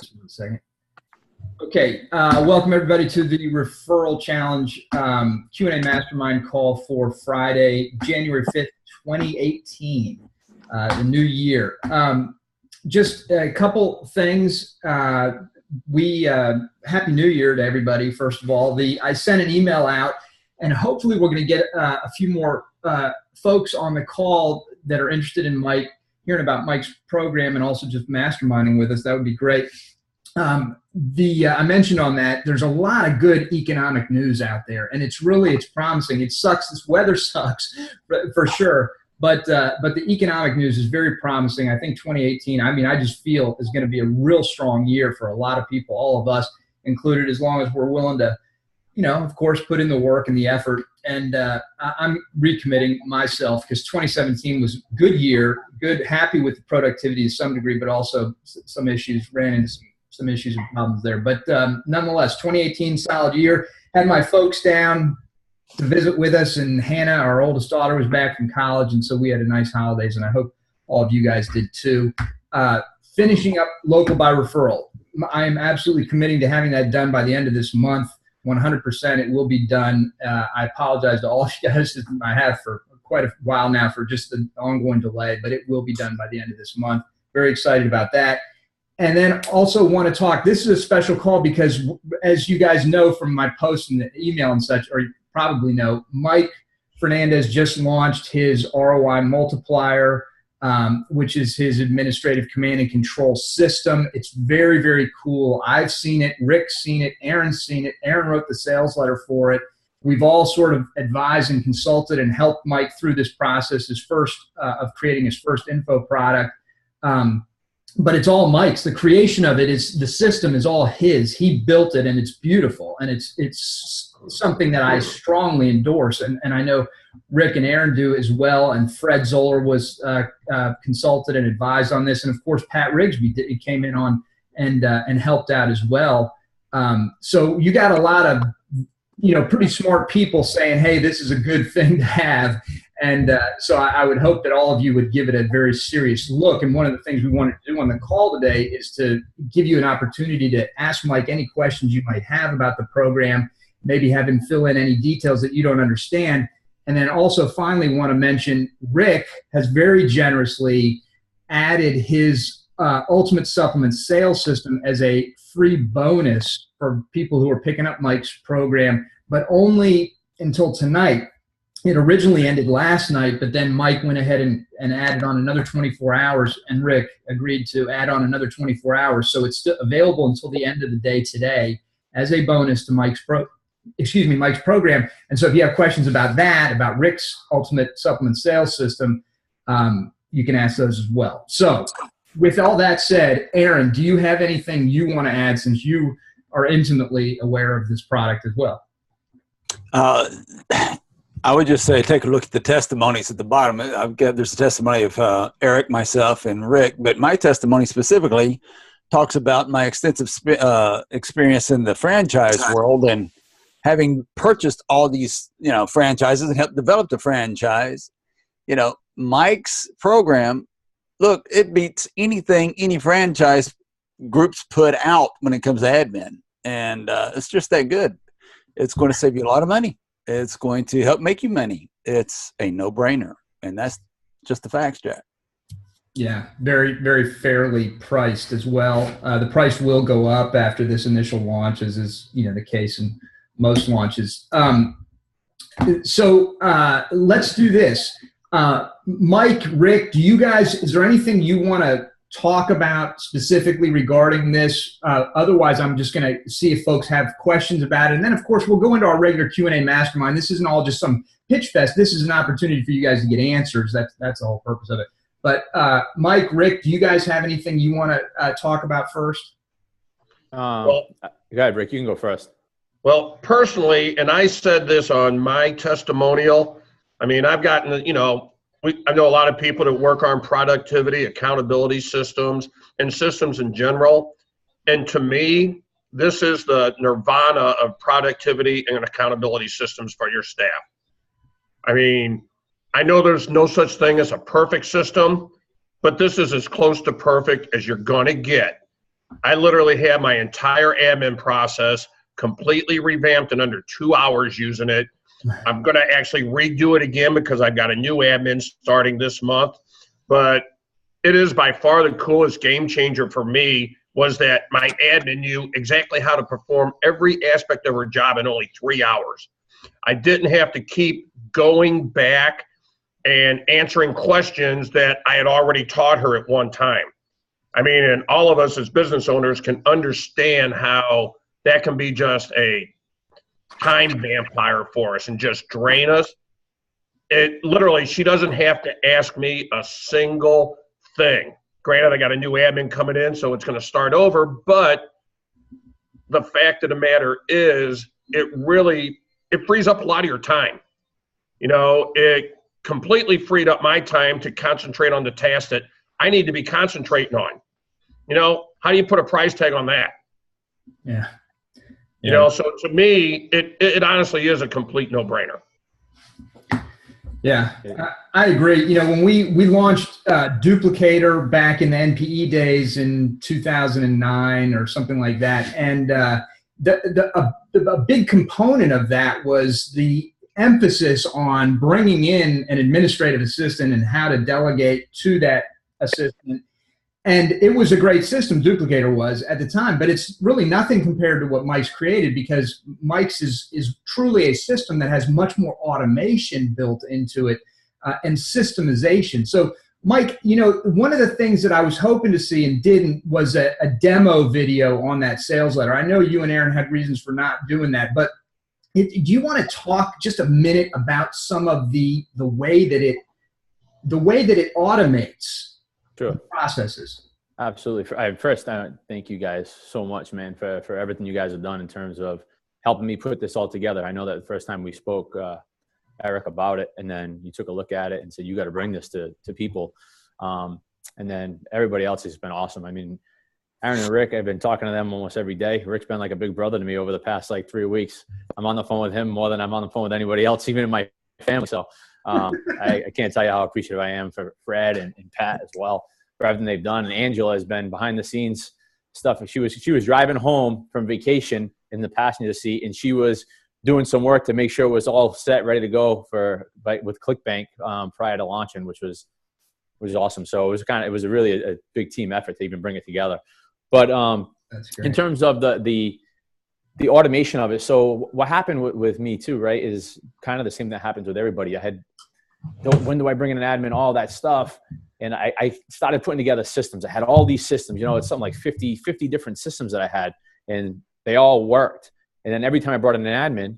Just 1 second. Okay, welcome everybody to the Referral Challenge Q&A Mastermind call for Friday, January 5th, 2018, the new year. Just a couple things. Happy New Year to everybody, first of all. I sent an email out, and hopefully we're going to get a few more folks on the call that are interested in Mike, hearing about Mike's program and also just masterminding with us. That would be great. I mentioned on that, there's a lot of good economic news out there, and it's promising. It sucks. This weather sucks for sure. But the economic news is very promising. I think 2018, I just feel is going to be a real strong year for a lot of people, all of us included, as long as we're willing to, of course, put in the work and the effort. And I'm recommitting myself because 2017 was a good year, happy with the productivity to some degree, but also some issues, ran into some issues and problems there. But nonetheless, 2018, solid year. Had my folks down to visit with us, and Hannah, our oldest daughter, was back from college, and so we had a nice holidays, and I hope all of you guys did too. Finishing up local by referral. I am absolutely committing to having that done by the end of this month. 100% it will be done. I apologize to all of you guys. I have for quite a while now for just the ongoing delay, but it will be done by the end of this month. Very excited about that. And then also want to talk, this is a special call because, as you guys know from my posts and the email and such, or you probably know, Mike Fernandez just launched his ROI Multiplier, which is his administrative command and control system. It's very, very cool. I've seen it. Rick's seen it. Aaron's seen it. Aaron wrote the sales letter for it. We've all sort of advised and consulted and helped Mike through this process, of creating his first info product. But it's all Mike's. The creation of it the system is all his. He built it, and it's beautiful, and it's something that I strongly endorse, and I know Rick and Aaron do as well, and Fred Zoller was consulted and advised on this, and of course Pat Rigsby came in on and helped out as well. So you got a lot of pretty smart people saying, hey, this is a good thing to have. And so I would hope that all of you would give it a very serious look. And one of the things we wanted to do on the call today is to give you an opportunity to ask Mike any questions you might have about the program, maybe have him fill in any details that you don't understand. And then also finally want to mention Rick has very generously added his Ultimate Supplement Sales System as a free bonus for people who are picking up Mike's program, but only until tonight. It originally ended last night, but then Mike went ahead and added on another 24 hours, and Rick agreed to add on another 24 hours. So it's still available until the end of the day today as a bonus to Mike's program. And so if you have questions about that, about Rick's Ultimate Supplement Sales System, you can ask those as well. So with all that said, Aaron, do you have anything you want to add, since you are intimately aware of this product as well? I would just say take a look at the testimonies at the bottom. There's a testimony of Eric, myself, and Rick, but my testimony specifically talks about my extensive experience in the franchise world, and having purchased all these franchises and helped develop the franchise. Mike's program, look, it beats anything any franchise groups put out when it comes to admin, and it's just that good. It's going to save you a lot of money. It's going to help make you money. It's a no-brainer, and that's just the facts, Jack. Yeah, very, very fairly priced as well. The price will go up after this initial launch, as is the case in most launches. So let's do this. Mike, Rick, is there anything you want to talk about specifically regarding this? Otherwise, I'm just going to see if folks have questions about it. And then, of course, we'll go into our regular Q&A mastermind. This isn't all just some pitch fest. This is an opportunity for you guys to get answers. That's the whole purpose of it. But Mike, Rick, do you guys have anything you want to talk about first? Go ahead, Rick. You can go first. Well, personally, and I said this on my testimonial, I've gotten, I know a lot of people that work on productivity, accountability systems, and systems in general. And to me, this is the nirvana of productivity and accountability systems for your staff. I know there's no such thing as a perfect system, but this is as close to perfect as you're going to get I literally have my entire admin process completely revamped in under 2 hours using it. I'm going to actually redo it again because I've got a new admin starting this month. But it is by far the coolest game changer for me was that my admin knew exactly how to perform every aspect of her job in only 3 hours. I didn't have to keep going back and answering questions that I had already taught her at one time. I mean, and all of us as business owners can understand how that can be just a time vampire for us and just drain us. It literally, she doesn't have to ask me a single thing. Granted, I got a new admin coming in, so it's going to start over, but the fact of the matter is it frees up a lot of your time. You know, it completely freed up my time to concentrate on the tasks that I need to be concentrating on. You know, how do you put a price tag on that? Yeah. You know, so to me, it honestly is a complete no-brainer. Yeah, I agree. You know, when we launched Duplicator back in the NPE days in 2009 or something like that, and a big component of that was the emphasis on bringing in an administrative assistant and how to delegate to that assistant. And it was a great system, Duplicator was at the time, but it's really nothing compared to what Mike's created, because Mike's is truly a system that has much more automation built into it and systemization. So Mike, you know, one of the things that I was hoping to see and didn't was a demo video on that sales letter. I know you and Aaron had reasons for not doing that, but do you want to talk just a minute about some of the way that it automates Sure. processes? Absolutely. First, thank you guys so much, man, for everything you guys have done in terms of helping me put this all together. I know that the first time we spoke, Eric, about it, and then you took a look at it and said, you got to bring this to people. And then everybody else has been awesome. I mean, Aaron and Rick, I've been talking to them almost every day. Rick's been like a big brother to me over the past 3 weeks. I'm on the phone with him more than I'm on the phone with anybody else, even in my family. So I can't tell you how appreciative I am for Fred and Pat as well for everything they've done. And Angela has been behind the scenes stuff. She was driving home from vacation in the passenger seat, and she was doing some work to make sure it was all set, ready to go with ClickBank prior to launching, which was awesome. So it was really a big team effort to even bring it together. But in terms of the automation of it, so what happened with me too, right, is kind of the same that happens with everybody. I had, when do I bring in an admin, all that stuff. And I started putting together systems. I had all these systems, you know, it's something like 50 different systems that I had, and they all worked. And then every time I brought in an admin,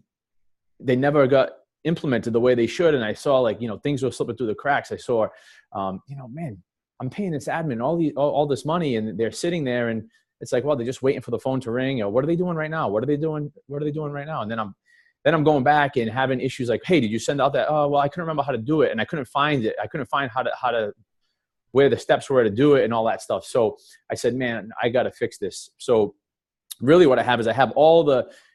they never got implemented the way they should. And I saw, things were slipping through the cracks. I saw, man, I'm paying this admin all this money, and they're sitting there, and it's like, well, they're just waiting for the phone to ring. Or what are they doing right now? What are they doing right now? And then I'm going back and having issues like, hey, did you send out that? Oh, well, I couldn't remember how to do it, and I couldn't find it. I couldn't find how to where the steps were to do it and all that stuff. So I said, man, I got to fix this. So really what I have is I have all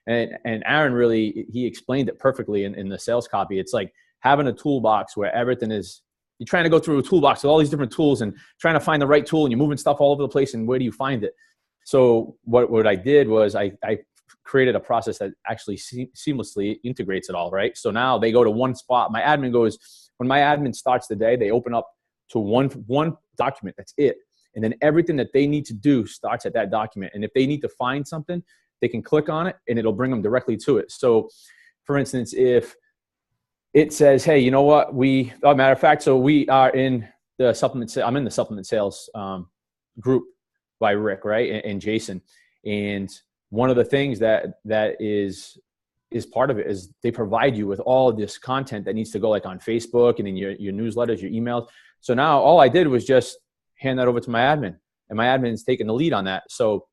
and Aaron really, he explained it perfectly in the sales copy. It's like having a toolbox where everything is, you're trying to go through a toolbox with all these different tools and trying to find the right tool, and you're moving stuff all over the place, and where do you find it? So what I did was I created a process that actually seamlessly integrates it all, right? So now they go to one spot. When my admin starts the day, they open up to one document. That's it. And then everything that they need to do starts at that document. And if they need to find something, they can click on it and it'll bring them directly to it. So for instance, if it says, hey, you know what, matter of fact, so we are in the supplement, I'm in the supplement sales group by Rick, right? And Jason. And one of the things that is part of it is they provide you with all of this content that needs to go on Facebook and in your newsletters, your emails. So now all I did was just hand that over to my admin, and my admin's taking the lead on that. So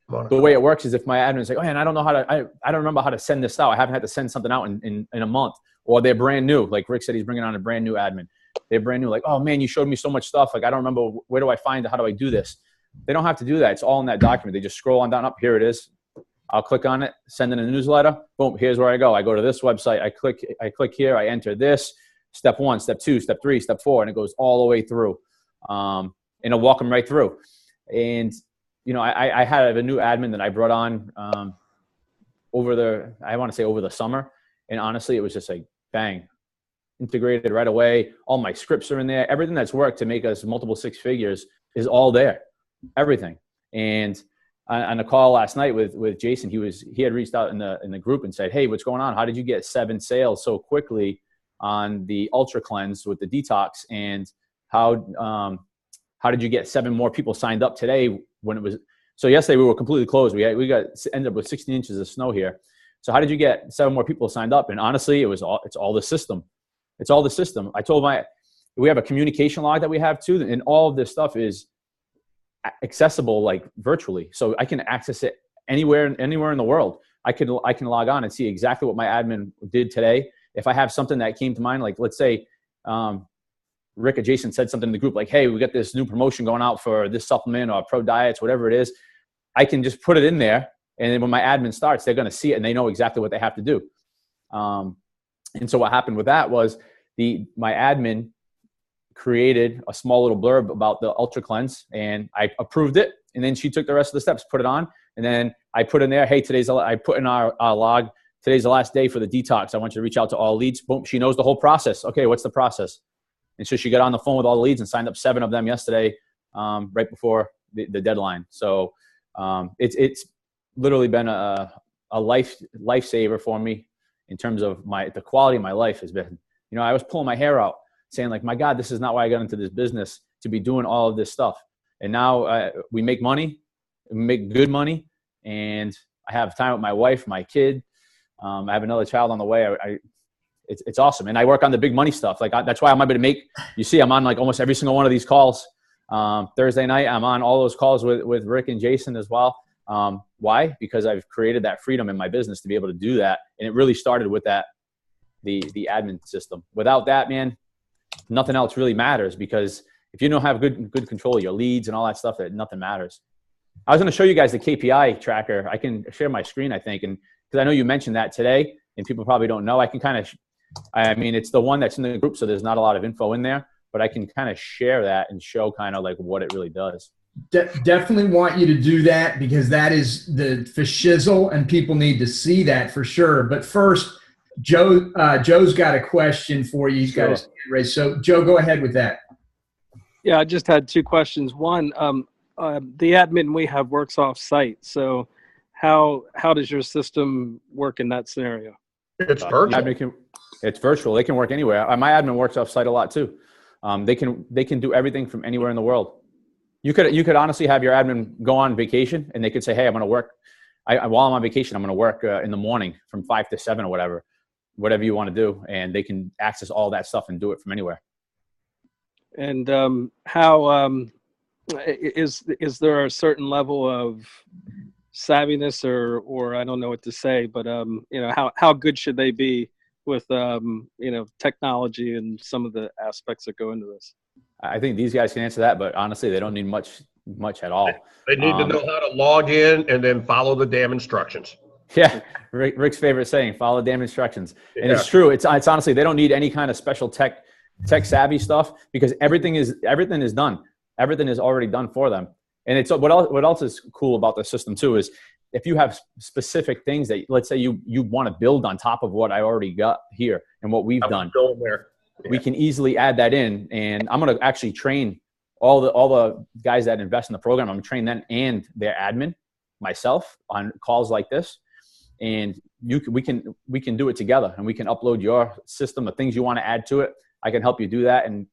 the way it works is if my admin's like, oh man, I don't remember how to send this out. I haven't had to send something out in a month, or they're brand new. Like Rick said, he's bringing on a brand new admin. They're brand new. Like, oh man, you showed me so much stuff. Like, I don't remember, where do I find it? How do I do this? They don't have to do that. It's all in that document. They just scroll on down up. Here it is. I'll click on it, send in a newsletter. Boom. Here's where I go. I go to this website. I click here. I enter this. Step 1, step 2, step 3, step 4, and it goes all the way through. And it'll walk them right through. And I had a new admin that I brought on over the summer. And honestly, it was just like, bang, integrated right away. All my scripts are in there. Everything that's worked to make us multiple six figures is all there. Everything. And on a call last night with Jason, he had reached out in the group and said, hey, what's going on? How did you get 7 sales so quickly on the Ultra Cleanse with the detox? And how did you get 7 more people signed up today when it was, so yesterday we were completely closed. We ended up with 16 inches of snow here. So how did you get 7 more people signed up? And honestly, it's all the system. It's all the system. I told we have a communication log that we have too. And all of this stuff is accessible like virtually. So I can access it anywhere in the world. I can log on and see exactly what my admin did today. If I have something that came to mind, like let's say, Rick or Jason said something in the group like, hey, we got this new promotion going out for this supplement or pro diets, whatever it is. I can just put it in there. And then when my admin starts, they're going to see it and they know exactly what they have to do. And so what happened with that was my admin created a small little blurb about the Ultra Cleanse and I approved it. And then she took the rest of the steps, put it on. And then I put in there, hey, I put in our log, today's the last day for the detox. I want you to reach out to all leads. Boom. She knows the whole process. Okay. What's the process? And so she got on the phone with all the leads and signed up 7 of them yesterday, right before the deadline. So it's literally been a lifesaver for me in terms of the quality of my life has been, I was pulling my hair out saying like, my God, this is not why I got into this business to be doing all of this stuff. And now we make money, we make good money. And I have time with my wife, my kid. I have another child on the way. It's awesome. And I work on the big money stuff. Like that's why I'm able to make, I'm on like almost every single one of these calls. Thursday night, I'm on all those calls with Rick and Jason as well. Why? Because I've created that freedom in my business to be able to do that. And it really started with the admin system. Without that, man, nothing else really matters, because if you don't have good control of your leads and all that stuff, that nothing matters. I was going to show you guys the KPI tracker. I can share my screen, I think. And because I know you mentioned that today and people probably don't know, I can kind of, it's the one that's in the group. So there's not a lot of info in there, but I can kind of share that and show kind of like what it really does. Definitely want you to do that, because that is the shizzle and people need to see that for sure. But first, Joe's got a question for you. He's got his hand raised. So Joe, go ahead with that. Yeah, I just had 2 questions. One, the admin we have works off site. So how does your system work in that scenario? It's virtual. It's virtual. They can work anywhere. My admin works off site a lot too. They can do everything from anywhere in the world. You could honestly have your admin go on vacation and they could say, hey, I'm going to work. While I'm on vacation, I'm going to work in the morning from 5 to 7 or whatever you want to do. And they can access all that stuff and do it from anywhere. And how is there a certain level of savviness or I don't know what to say, but how good should they be with technology and some of the aspects that go into this? I think these guys can answer that, but honestly, they don't need much at all. They need to know how to log in and then follow the damn instructions. Yeah, Rick's favorite saying: follow the damn instructions. And it's true. It's honestly, they don't need any kind of special tech savvy stuff, because everything is done. Everything is already done for them. And it's what else is cool about the system too is if you have specific things that, let's say you want to build on top of what I already got here and what we've done. Going there. Yeah. We can easily add that in, and I'm going to actually train all the guys that invest in the program. I'm going to train them and their admin myself on calls like this, and we can do it together, and we can upload your system, the things you want to add to it. I can help you do that and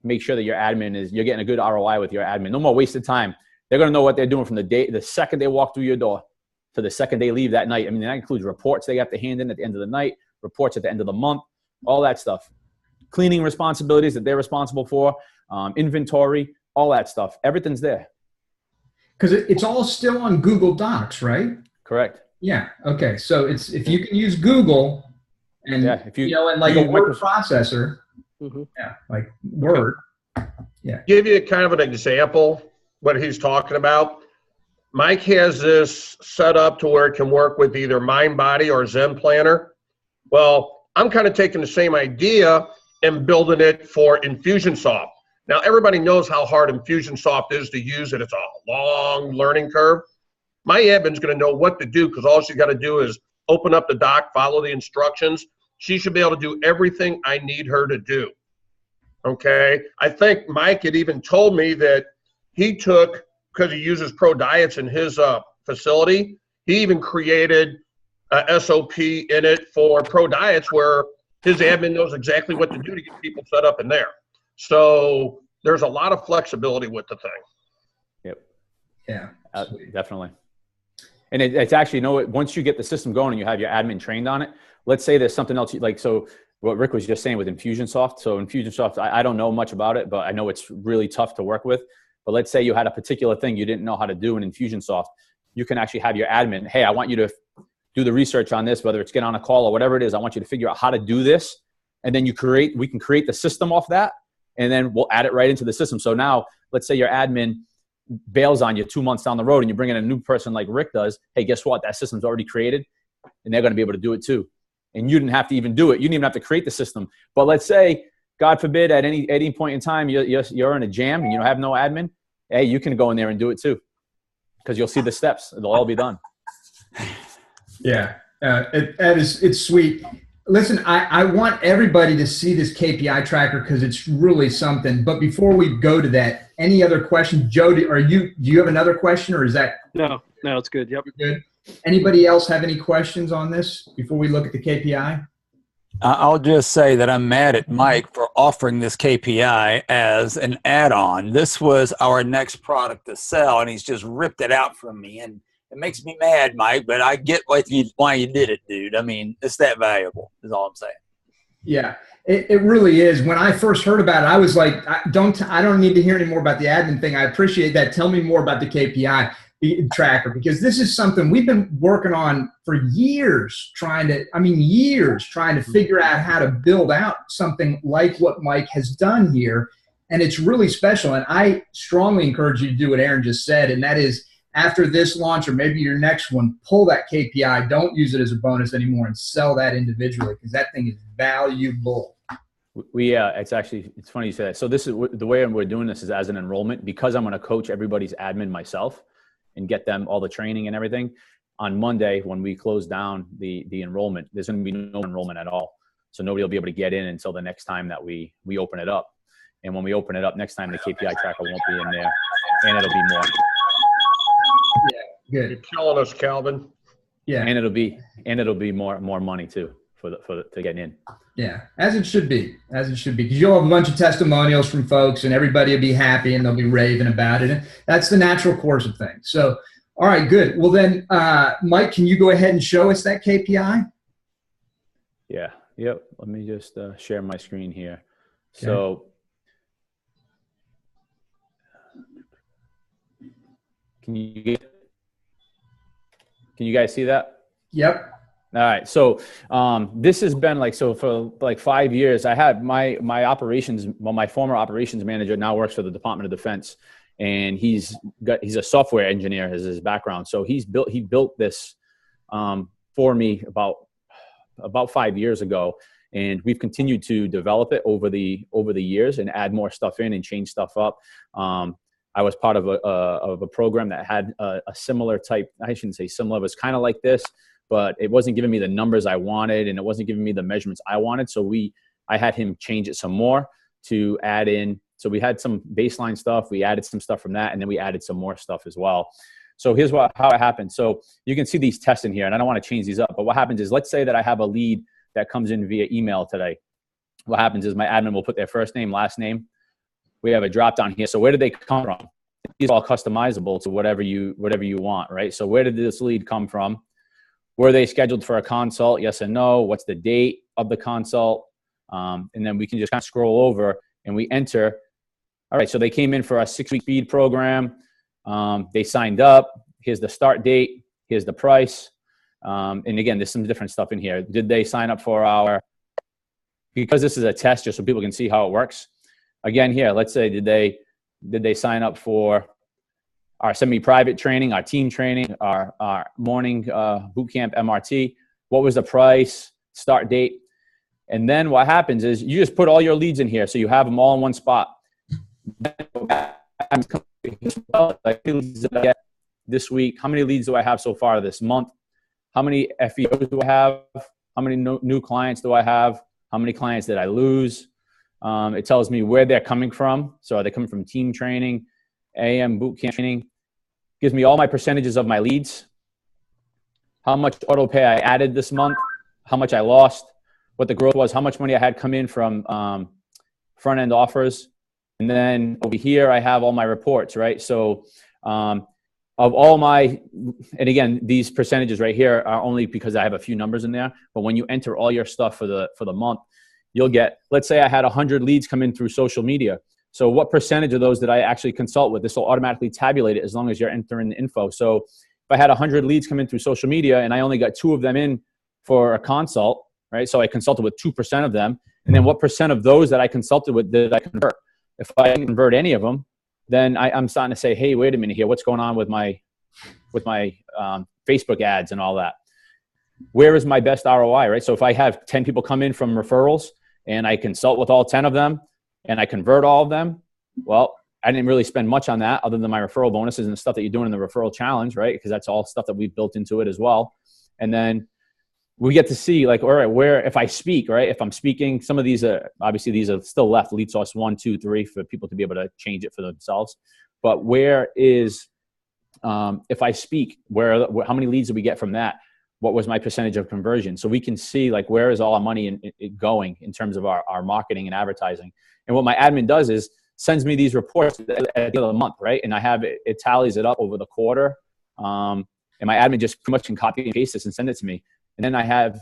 make sure that your admin you're getting a good ROI with your admin. No more wasted time. They're going to know what they're doing from the second they walk through your door to the second they leave that night. I mean, that includes reports they have to hand in at the end of the night, reports at the end of the month, all that stuff. Cleaning responsibilities that they're responsible for, inventory, all that stuff. Everything's there. Because it's all still on Google Docs, right? Correct. Yeah. Okay. So if you can use Google and and like a word processor, like Word. Yeah. Give you kind of an example what he's talking about. Mike has this set up to where it can work with either MindBody or Zen Planner. Well, I'm kind of taking the same idea and building it for Infusionsoft. Now, everybody knows how hard Infusionsoft is to use, and it's a long learning curve. My admin's going to know what to do because all she's got to do is open up the doc, follow the instructions. She should be able to do everything I need her to do. Okay? I think Mike had even told me that he took, because he uses Pro Diets in his facility, he even created a SOP in it for Pro Diets where his admin knows exactly what to do to get people set up in there. So there's a lot of flexibility with the thing. Yep. Yeah. Definitely. And it's actually, you know, once you get the system going and you have your admin trained on it, let's say there's something else like, so what Rick was just saying with Infusionsoft. So Infusionsoft, I don't know much about it, but I know it's really tough to work with. But let's say you had a particular thing you didn't know how to do in Infusionsoft. You can actually have your admin, hey, I want you to do the research on this, whether it's get on a call or whatever it is. I want you to figure out how to do this. And then we can create the system off that. And then we'll add it right into the system. So now let's say your admin bails on you 2 months down the road and you bring in a new person like Rick does. Hey, guess what? That system's already created and they're going to be able to do it too. And you didn't have to even do it. You didn't even have to create the system. But let's say, God forbid, at any point in time, you're in a jam and you don't have no admin. Hey, you can go in there and do it too because you'll see the steps. It'll all be done. Yeah, it's sweet. Listen, I want everybody to see this KPI tracker because it's really something. But before we go to that, any other questions? Joe, do you have another question or is that? No, it's good. Yep. Good. Anybody else have any questions on this before we look at the KPI? I'll just say that I'm mad at Mike for offering this KPI as an add-on. This was our next product to sell, and he's just ripped it out from me. And it makes me mad, Mike, but I get why you did it, dude. I mean, it's that valuable is all I'm saying. Yeah, it really is. When I first heard about it, I was like, I don't need to hear any more about the admin thing. I appreciate that. Tell me more about the KPI tracker because this is something we've been working on for years trying to figure out how to build out something like what Mike has done here. And it's really special. And I strongly encourage you to do what Aaron just said. And that is after this launch or maybe your next one, pull that KPI, don't use it as a bonus anymore and sell that individually because that thing is valuable. It's funny you say that. So this is the way we're doing this is as an enrollment because I'm going to coach everybody's admin myself and get them all the training and everything. On Monday, when we close down the enrollment, there's going to be no enrollment at all. So nobody will be able to get in until the next time that we open it up. And when we open it up next time, the KPI tracker won't be in there and it'll be more. Yeah, good. You're killing us, Calvin. Yeah. And it'll be more money too to get in. Yeah, as it should be, because you'll have a bunch of testimonials from folks and everybody will be happy and they'll be raving about it. And that's the natural course of things. So, all right, good. Well then, Mike, can you go ahead and show us that KPI? Yeah. Yep. Let me just share my screen here. Okay. So can you guys see that? Yep. All right. So this has been for 5 years, I had my former operations manager now works for the Department of Defense and he's a software engineer as his background. So he built this for me about 5 years ago. And we've continued to develop it over the years and add more stuff in and change stuff up. I was part of a program that had a similar type, I shouldn't say similar, it was kind of like this, but it wasn't giving me the numbers I wanted and it wasn't giving me the measurements I wanted. So I had him change it some more to add in. So we had some baseline stuff, we added some stuff from that, and then we added some more stuff as well. So here's how it happened. So you can see these tests in here, and I don't want to change these up, but what happens is, let's say that I have a lead that comes in via email today. What happens is my admin will put their first name, last name. We have a drop down here. So where did they come from? These are all customizable to whatever you want, right? So where did this lead come from? Were they scheduled for a consult? Yes and no. What's the date of the consult? And then we can just kind of scroll over and we enter. All right, so they came in for a 6-week speed program. They signed up. Here's the start date. Here's the price. And again, there's some different stuff in here. Did they sign up for because this is a test just so people can see how it works. Again, here, let's say, did they sign up for our semi-private training, our team training, our morning boot camp MRT? What was the price, start date? And then what happens is you just put all your leads in here so you have them all in one spot. Like leads that I get this week, how many leads do I have so far this month? How many FEOs do I have? How many new clients do I have? How many clients did I lose? It tells me where they're coming from. So are they coming from team training, AM boot camp training? Gives me all my percentages of my leads, how much auto pay I added this month, how much I lost, what the growth was, how much money I had come in from front end offers. And then over here, I have all my reports, right? So of all my, and again, these percentages right here are only because I have a few numbers in there, but when you enter all your stuff for the month, you'll get, let's say I had 100 leads come in through social media. So what percentage of those did I actually consult with? This will automatically tabulate it as long as you're entering the info. So if I had 100 leads come in through social media and I only got 2 of them in for a consult, right? So I consulted with 2% of them. And then what percent of those that I consulted with did I convert? If I didn't convert any of them, then I'm starting to say, hey, wait a minute here. What's going on with my Facebook ads and all that? Where is my best ROI, right? So if I have 10 people come in from referrals and I consult with all 10 of them, and I convert all of them, well, I didn't really spend much on that other than my referral bonuses and the stuff that you're doing in the referral challenge, right? Because that's all stuff that we've built into it as well. And then we get to see like, all right, where, if I speak, right? If I'm speaking, some of these are, obviously these are still left, lead source 1, 2, 3 for people to be able to change it for themselves. But where is, if I speak, how many leads do we get from that? What was my percentage of conversion? So we can see like, where is all our money going in terms of our marketing and advertising. And what my admin does is sends me these reports at the end of the month, right? And I have it tallies it up over the quarter. And my admin just pretty much can copy and paste this and send it to me. And then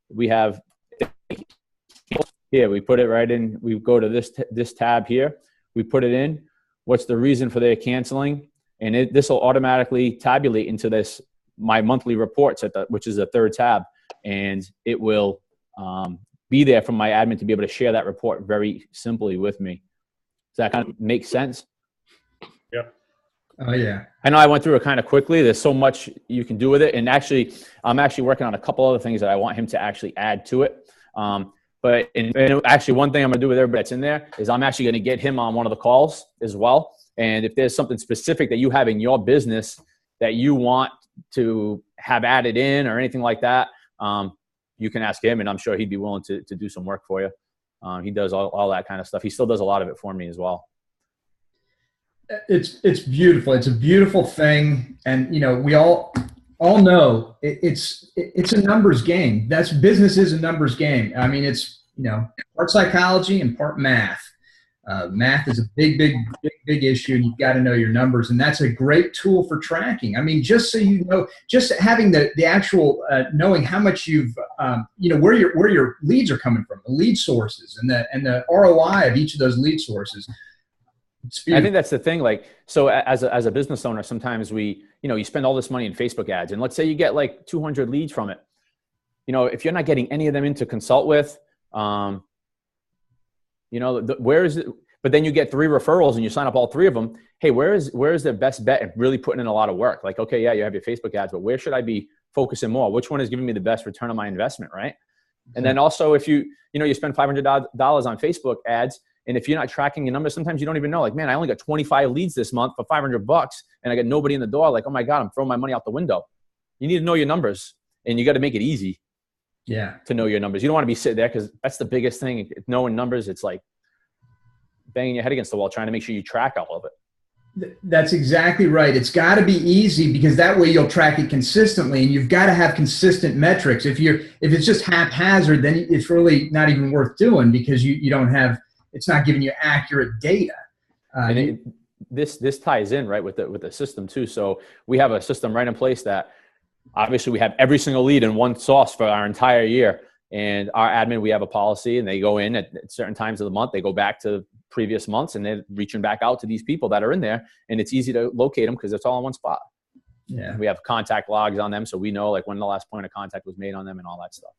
we have here, we put it right in, we go to this tab here, we put it in, what's the reason for their canceling? And this will automatically tabulate into my monthly reports which is the third tab. And it will be there for my admin to be able to share that report very simply with me. Does that kind of make sense? Yep. Oh yeah. I know I went through it kind of quickly. There's so much you can do with it. And actually, I'm actually working on a couple other things that I want him to actually add to it. But actually one thing I'm gonna do with everybody that's in there is I'm actually gonna get him on one of the calls as well. And if there's something specific that you have in your business that you want to have added in or anything like that, you can ask him, and I'm sure he'd be willing to do some work for you. He does all that kind of stuff. He still does a lot of it for me as well. It's beautiful. It's a beautiful thing, and we all know it's a numbers game. Business is a numbers game. I mean, it's part psychology and part math. Math is a big issue, and you've got to know your numbers, and that's a great tool for tracking. I mean, just so you know, just having the actual knowing how much you've where your leads are coming from, the lead sources, and the ROI of each of those lead sources. I think that's the thing. Like, so as a business owner, sometimes you spend all this money in Facebook ads, and let's say you get like 200 leads from it. If you're not getting any of them in to consult with, where is it? But then you get 3 referrals and you sign up all 3 of them. Hey, where is the best bet at really putting in a lot of work? Like, okay, yeah, you have your Facebook ads, but where should I be focusing more? Which one is giving me the best return on my investment, right? And then also if you spend $500 on Facebook ads, and if you're not tracking your numbers, sometimes you don't even know, like, man, I only got 25 leads this month for $500 and I got nobody in the door. Like, oh my God, I'm throwing my money out the window. You need to know your numbers, and you got to make it easy. Yeah. To know your numbers. You don't want to be sitting there, because that's the biggest thing. Knowing numbers, it's like banging your head against the wall trying to make sure you track all of it. That's exactly right. It's got to be easy, because that way you'll track it consistently, and you've got to have consistent metrics. If it's just haphazard, then it's really not even worth doing, because you don't have, it's not giving you accurate data. This ties in right with the system too. So we have a system right in place that obviously we have every single lead in one source for our entire year. And our admin, we have a policy, and they go in at certain times of the month. They go back to previous months, and they're reaching back out to these people that are in there. And it's easy to locate them because it's all in one spot. Yeah. We have contact logs on them, so we know like when the last point of contact was made on them and all that stuff.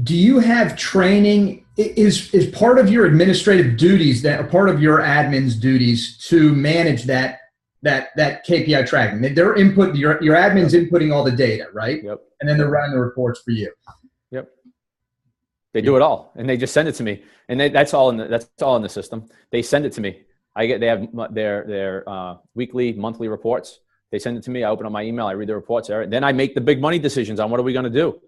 Do you have training? Is part of your administrative duties, that part of your admin's duties, to manage that KPI tracking? Their input, your admin's inputting all the data, right? Yep. And then they're running the reports for you. Yep. They do it all, and they just send it to me, and that's all in the system. They send it to me. They have their weekly, monthly reports. They send it to me. I open up my email. I read the reports. Then I make the big money decisions on what are we going to do.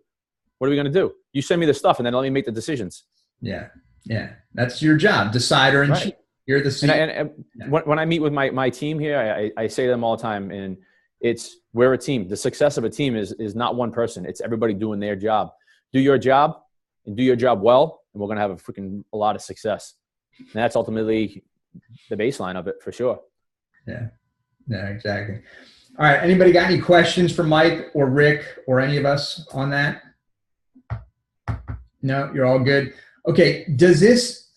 What are we going to do? You send me the stuff, and then let me make the decisions. Yeah, yeah, that's your job, decider in chief. You're the CEO. And when I meet with my team here, I say to them all the time, and we're a team. The success of a team is not one person. It's everybody doing their job. Do your job and do your job well, and we're going to have a lot of success. And that's ultimately the baseline of it for sure. Yeah, exactly. All right. Anybody got any questions for Mike or Rick or any of us on that? No, you're all good. Okay. Does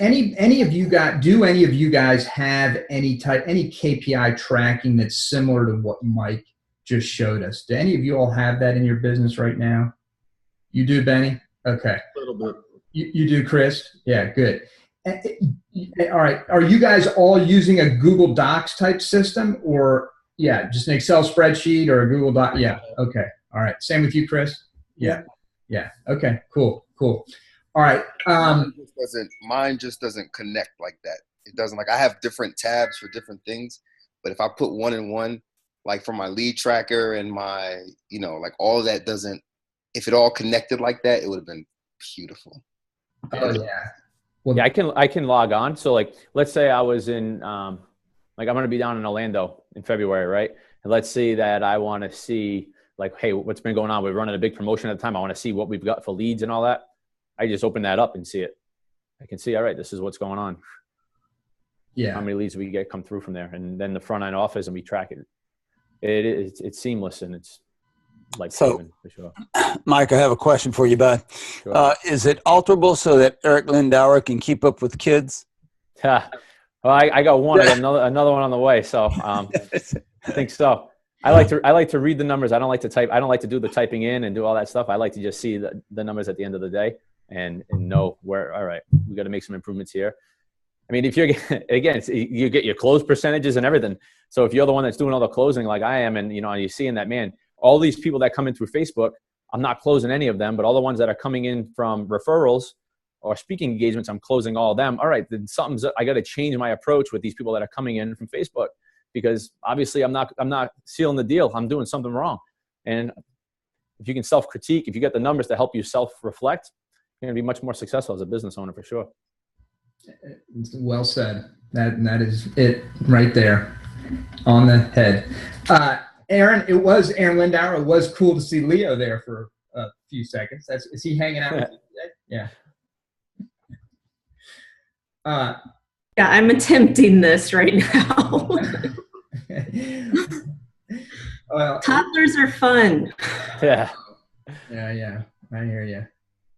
any of you guys have any KPI tracking that's similar to what Mike just showed us? Do any of you all have that in your business right now? You do, Benny? Okay. A little bit. You do, Chris? Yeah, good. All right. Are you guys all using a Google Docs type system, or just an Excel spreadsheet or a Google Doc? Yeah. Okay. All right. Same with you, Chris? Yeah. Yeah. Okay. Cool. All right. Mine just doesn't connect like that. It doesn't, like, I have different tabs for different things, but if I put one in one, like for my lead tracker and my, like all of that doesn't, if it all connected like that, it would have been beautiful. Oh yeah. Well, yeah, I can log on. So like, let's say I was in, like I'm going to be down in Orlando in February, right? And let's say that I want to see like, hey, what's been going on? We're running a big promotion at the time. I want to see what we've got for leads and all that. I just open that up and see it. I can see, all right, this is what's going on. Yeah. How many leads we get come through from there. And then the front end office, and we track it. It's seamless, and it's like, so, for sure. Mike, I have a question for you, bud. Sure. Is it alterable so that Eric Lindauer can keep up with kids? Yeah. Well, I got one. I got another one on the way. So I think so. I like to read the numbers. I don't like to type. I don't like to do the typing in and do all that stuff. I like to just see the numbers at the end of the day and know where, all right, we got to make some improvements here. I mean, if you're, again, you get your close percentages and everything. So if you're the one that's doing all the closing like I am, and, you're seeing that, man, all these people that come in through Facebook, I'm not closing any of them, but all the ones that are coming in from referrals or speaking engagements, I'm closing all of them. All right, then I got to change my approach with these people that are coming in from Facebook, because obviously I'm not sealing the deal. I'm doing something wrong. And if you can self-critique, if you get the numbers to help you self-reflect, you're going to be much more successful as a business owner for sure. Well said. That is it right there on the head. Aaron Lindauer. It was cool to see Leo there for a few seconds. Is he hanging out with you today? Yeah. Yeah, I'm attempting this right now. Well, toddlers are fun. Yeah. Yeah. I hear you.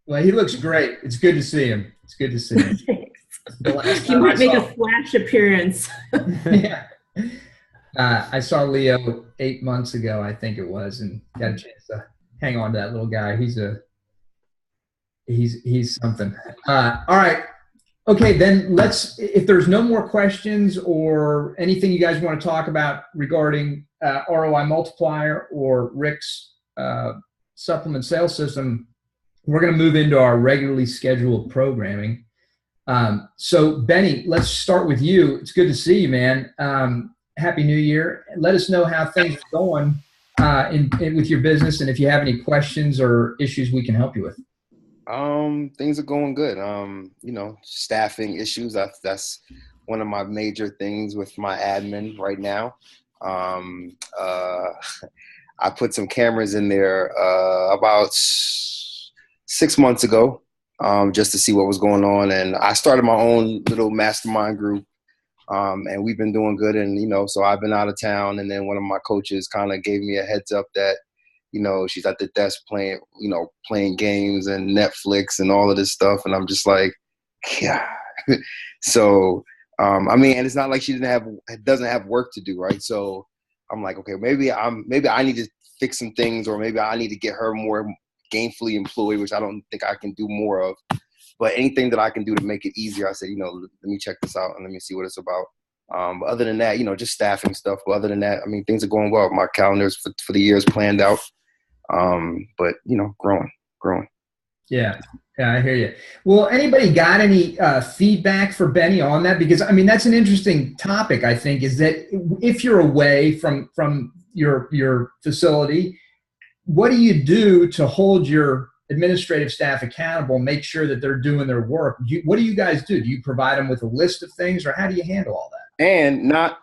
Well, he looks great. It's good to see him. He might make a flash appearance. Yeah. I saw Leo 8 months ago, I think it was, and got a chance to hang on to that little guy. He's something. All right. Okay, then if there's no more questions or anything you guys want to talk about regarding ROI Multiplier or Rick's supplement sales system, we're going to move into our regularly scheduled programming. So Benny, let's start with you. It's good to see you, man. Happy New Year. Let us know how things are going with your business, and if you have any questions or issues we can help you with. Things are going good. Staffing issues. That's one of my major things with my admin right now. I put some cameras in there about 6 months ago, just to see what was going on, and I started my own little mastermind group, and we've been doing good. And so I've been out of town, and then one of my coaches kind of gave me a heads up that she's at the desk playing games and Netflix and all of this stuff. And I'm just like, yeah. So, and it's not like she doesn't have work to do. Right. So I'm like, okay, maybe I need to fix some things, or maybe I need to get her more gainfully employed, which I don't think I can do more of. But anything that I can do to make it easier, I said, let me check this out and let me see what it's about. But other than that, just staffing stuff. But other than that, things are going well. My calendars for the year is planned out. But growing. Yeah. Yeah, I hear you. Well, anybody got any feedback for Benny on that? Because I mean, that's an interesting topic. I think is that if you're away from your facility, what do you do to hold your administrative staff accountable? Make sure that they're doing their work. What do you guys do? Do you provide them with a list of things, or how do you handle all that? And not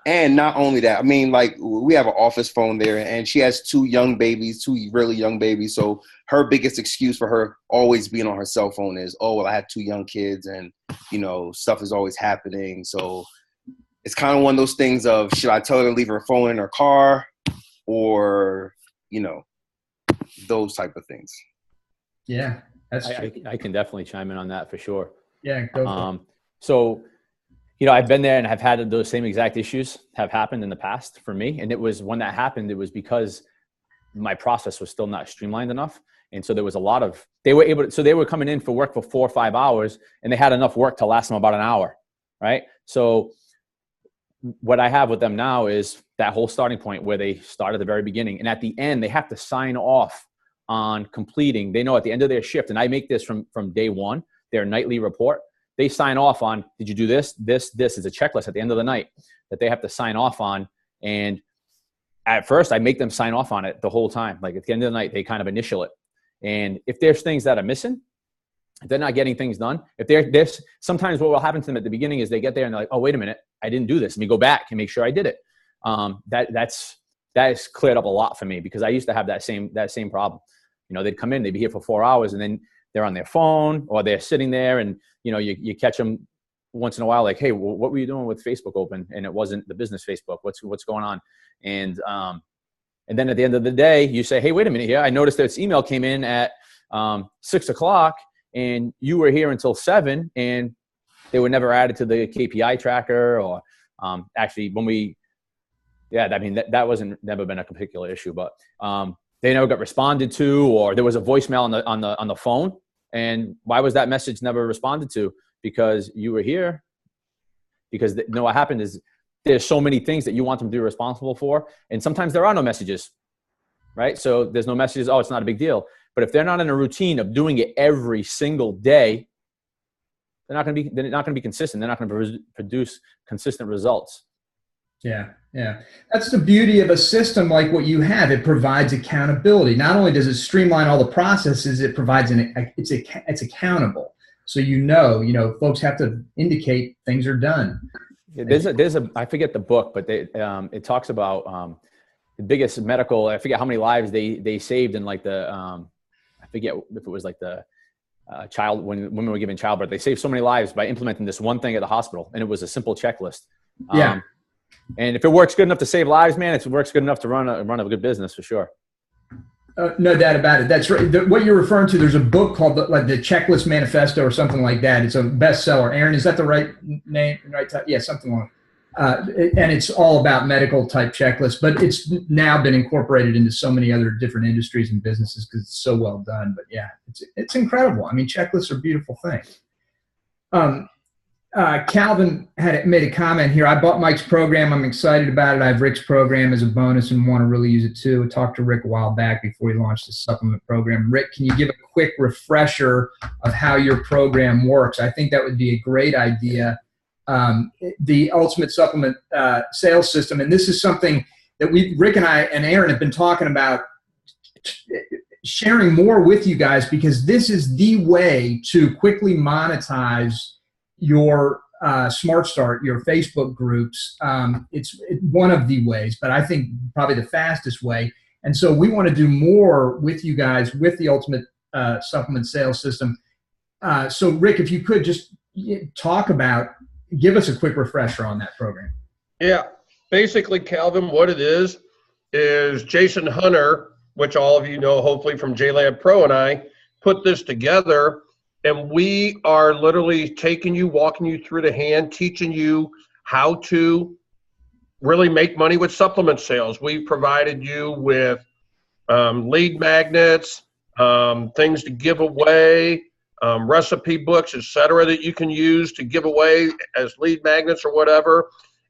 only that, I mean, like, we have an office phone there, and she has two really young babies. So her biggest excuse for her always being on her cell phone is, oh, well, I had two young kids, and stuff is always happening. So it's kind of one of those things of, should I tell her to leave her phone in her car, or those type of things. Yeah, that's true. I can definitely chime in on that for sure. Yeah, go for it. So, I've been there and I've had those same exact issues have happened in the past for me. And it was, when that happened, it was because my process was still not streamlined enough. And so there was a lot of, they were coming in for work for 4 or 5 hours, and they had enough work to last them about an hour. Right. So what I have with them now is that whole starting point where they start at the very beginning, and at the end, they have to sign off on completing. They know at the end of their shift, and I make this from day one, their nightly report. They sign off on, did you do this? This is a checklist at the end of the night that they have to sign off on. And at first I make them sign off on it the whole time. Like at the end of the night, they kind of initial it. And if there's things that are missing, if they're not getting things done, sometimes what will happen to them at the beginning is they get there and they're like, oh, wait a minute, I didn't do this. Let me go back and make sure I did it. That has cleared up a lot for me, because I used to have that same problem. They'd come in, they'd be here for 4 hours, and then they're on their phone or they're sitting there, and you catch them once in a while, like, hey, what were you doing with Facebook open? And it wasn't the business Facebook. What's going on? And then at the end of the day, you say, hey, wait a minute here. I noticed that this email came in at 6 o'clock, and you were here until 7, and they were never added to the KPI tracker, or actually that wasn't never been a particular issue, but they never got responded to, or there was a voicemail on the phone. And why was that message never responded to? Because you were here. Because what happened is there's so many things that you want them to be responsible for, and sometimes there are no messages, right? So there's no messages. Oh, it's not a big deal. But if they're not in a routine of doing it every single day, they're not going to be consistent. They're not going to produce consistent results. Yeah. That's the beauty of a system like what you have. It provides accountability. Not only does it streamline all the processes, it provides it's accountable. So folks have to indicate things are done. Yeah, there's a I forget the book, but it talks about the biggest medical. I forget how many lives they saved in like the I forget if it was like the child, when women were given childbirth. They saved so many lives by implementing this one thing at the hospital, and it was a simple checklist. And if it works good enough to save lives, man, it works good enough to run a good business for sure. No doubt about it. That's right. What you're referring to, there's a book called the Checklist Manifesto or something like that. It's a bestseller. Aaron, is that the right name? Right? Yeah, something like that. And it's all about medical type checklists, but it's now been incorporated into so many other different industries and businesses because it's so well done. But yeah, it's incredible. I mean, checklists are beautiful things. Calvin made a comment here. I bought Mike's program. I'm excited about it. I have Rick's program as a bonus and want to really use it too. I talked to Rick a while back before he launched the supplement program. Rick, can you give a quick refresher of how your program works? I think that would be a great idea. The Ultimate Supplement Sales System, and this is something that Rick and I and Aaron have been talking about sharing more with you guys, because this is the way to quickly monetize your Smart Start, your Facebook groups. It's one of the ways, but I think probably the fastest way. And so we want to do more with you guys with the Ultimate Supplement Sales System. So Rick, if you could just give us a quick refresher on that program. Yeah, basically, Calvin, what it is Jason Hunter, which all of you know hopefully from JLab Pro, and I put this together. And we are literally walking you through the hand, teaching you how to really make money with supplement sales. We've provided you with lead magnets, things to give away, recipe books, etc., that you can use to give away as lead magnets or whatever.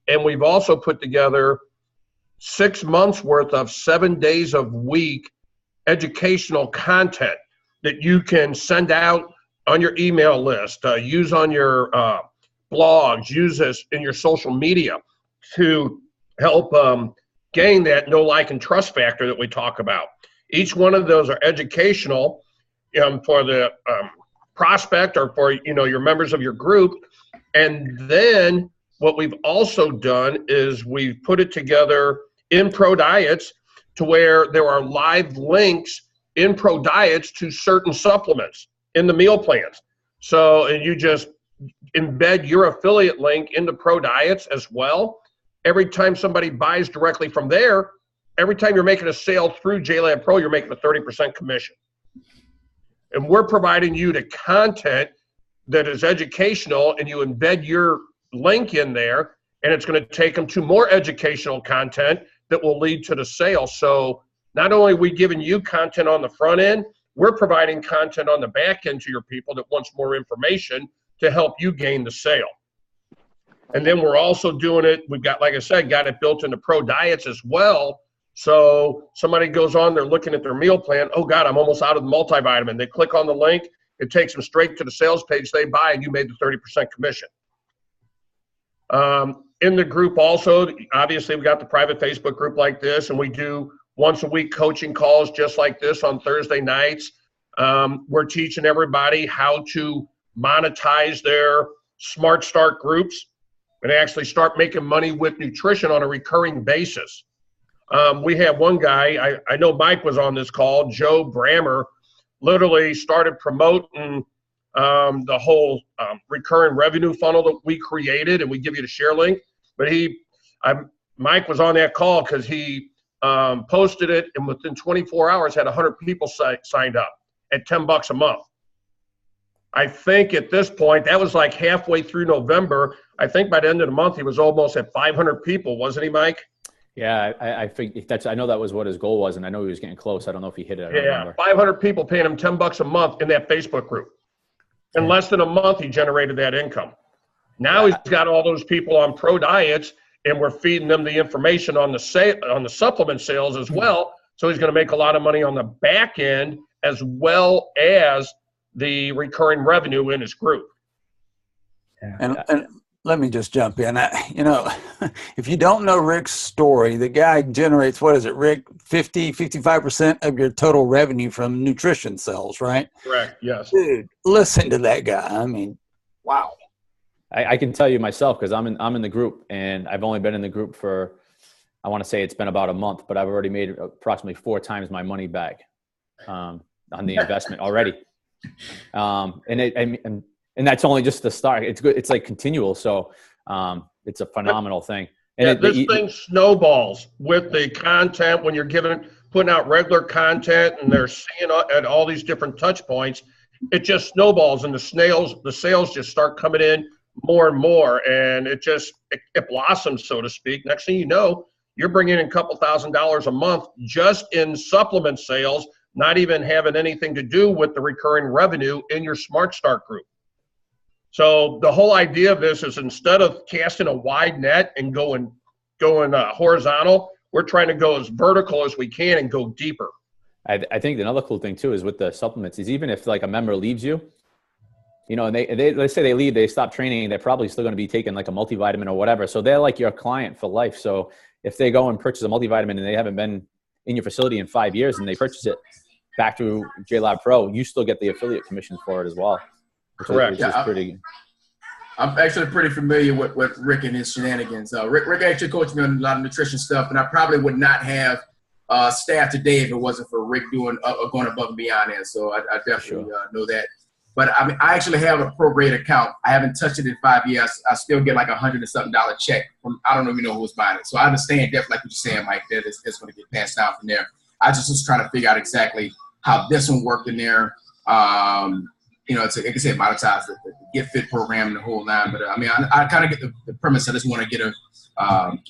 And we've also put together 6 months worth of 7 days a week educational content. that you can send out on your email list, use on your blogs, use this in your social media to help gain that know, like, and trust factor that we talk about. Each one of those are educational for the prospect or for, you know, your members of your group. And then what we've also done is we've put it together in Pro Diets to where there are live links in Pro Diets to certain supplements in the meal plans. So, and you just embed your affiliate link into Pro Diets as well. Every time somebody buys directly from there, every time you're making a sale through JLab Pro, you're making a 30% commission. And we're providing you the content that is educational, and you embed your link in there, and it's going to take them to more educational content that will lead to the sale. So not only are we giving you content on the front end, we're providing content on the back end to your people that wants more information to help you gain the sale. And then we're also doing it, we've got, like I said, got it built into Pro Diets as well. So somebody goes on, they're looking at their meal plan, oh God, I'm almost out of the multivitamin. They click on the link, it takes them straight to the sales page, they buy, and you made the 30% commission. In the group also, obviously we've got the private Facebook group like this, and we do once a week coaching calls just like this on Thursday nights. We're teaching everybody how to monetize their Smart Start groups and actually start making money with nutrition on a recurring basis. We have one guy, I know Mike was on this call, Joe Brammer, literally started promoting the whole recurring revenue funnel that we created, and we give you the share link. But Mike was on that call because he posted it, and within 24 hours had 100 people signed up at $10 a month. I think at this point, that was like halfway through November. I think by the end of the month, he was almost at 500 people, wasn't he, Mike? Yeah, I think I know that was what his goal was, and I know he was getting close. I don't know if he hit it. I don't remember. 500 people paying him $10 a month in that Facebook group. In less than a month, he generated that income. Now he's got all those people on Pro Diets, and we're feeding them the information on the supplement sales as well. So he's going to make a lot of money on the back end as well as the recurring revenue in his group. And let me just jump in. You know, if you don't know Rick's story, the guy generates, what is it, Rick, 55% of your total revenue from nutrition sales, right? Correct, yes. Dude, listen to that guy. I mean, wow. I can tell you myself, because I'm in the group, and I've only been in the group for, I want to say it's been about a month, but I've already made approximately 4 times my money back on the investment already. And that's only just the start. It's good. It's like continual. So it's a phenomenal thing. And this thing snowballs with the content when you're putting out regular content, and they're seeing at all these different touch points. It just snowballs, and the sales just start coming in more and more, and it blossoms, so to speak. Next thing you know, you're bringing in a couple $1,000s a month just in supplement sales, not even having anything to do with the recurring revenue in your Smart Start group. So the whole idea of this is, instead of casting a wide net and going horizontal, we're trying to go as vertical as we can and go deeper. I think another cool thing too is with the supplements is, even if like a member leaves you, you know, and they let's say they leave, they stop training, they're probably still going to be taking like a multivitamin or whatever. So they're like your client for life. So if they go and purchase a multivitamin and they haven't been in your facility in 5 years and they purchase it back through JLab Pro, you still get the affiliate commissions for it as well. Correct. I'm actually pretty familiar with Rick and his shenanigans. Rick actually coached me on a lot of nutrition stuff, and I probably would not have staff today if it wasn't for Rick going above and beyond that. So I definitely know that. But I mean, I actually have a pro-grade account. I haven't touched it in 5 years. I still get like $100 and something check from, I don't even know who's buying it. So I understand definitely, like what you're saying, Mike, that it's going to get passed down from there. I just was trying to figure out exactly how this one worked in there. You know, it's like I said, monetize the Get Fit program and the whole line. But I mean, I kind of get the premise. I just want to get a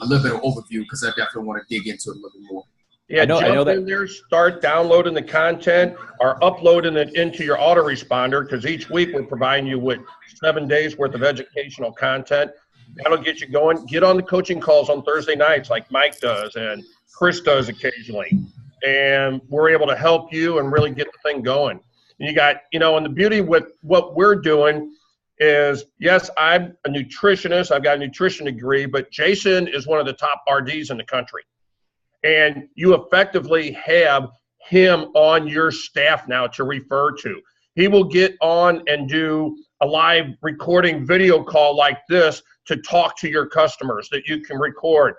little bit of overview, because I definitely want to dig into it a little bit more. Yeah, I know that. In there, start downloading the content or uploading it into your autoresponder, because each week we're providing you with 7 days worth of educational content. That'll get you going. Get on the coaching calls on Thursday nights like Mike does and Chris does occasionally. And we're able to help you and really get the thing going. And you got, and the beauty with what we're doing is, yes, I'm a nutritionist. I've got a nutrition degree, but Jason is one of the top RDs in the country. And you effectively have him on your staff now to refer to. He will get on and do a live recording video call like this to talk to your customers that you can record.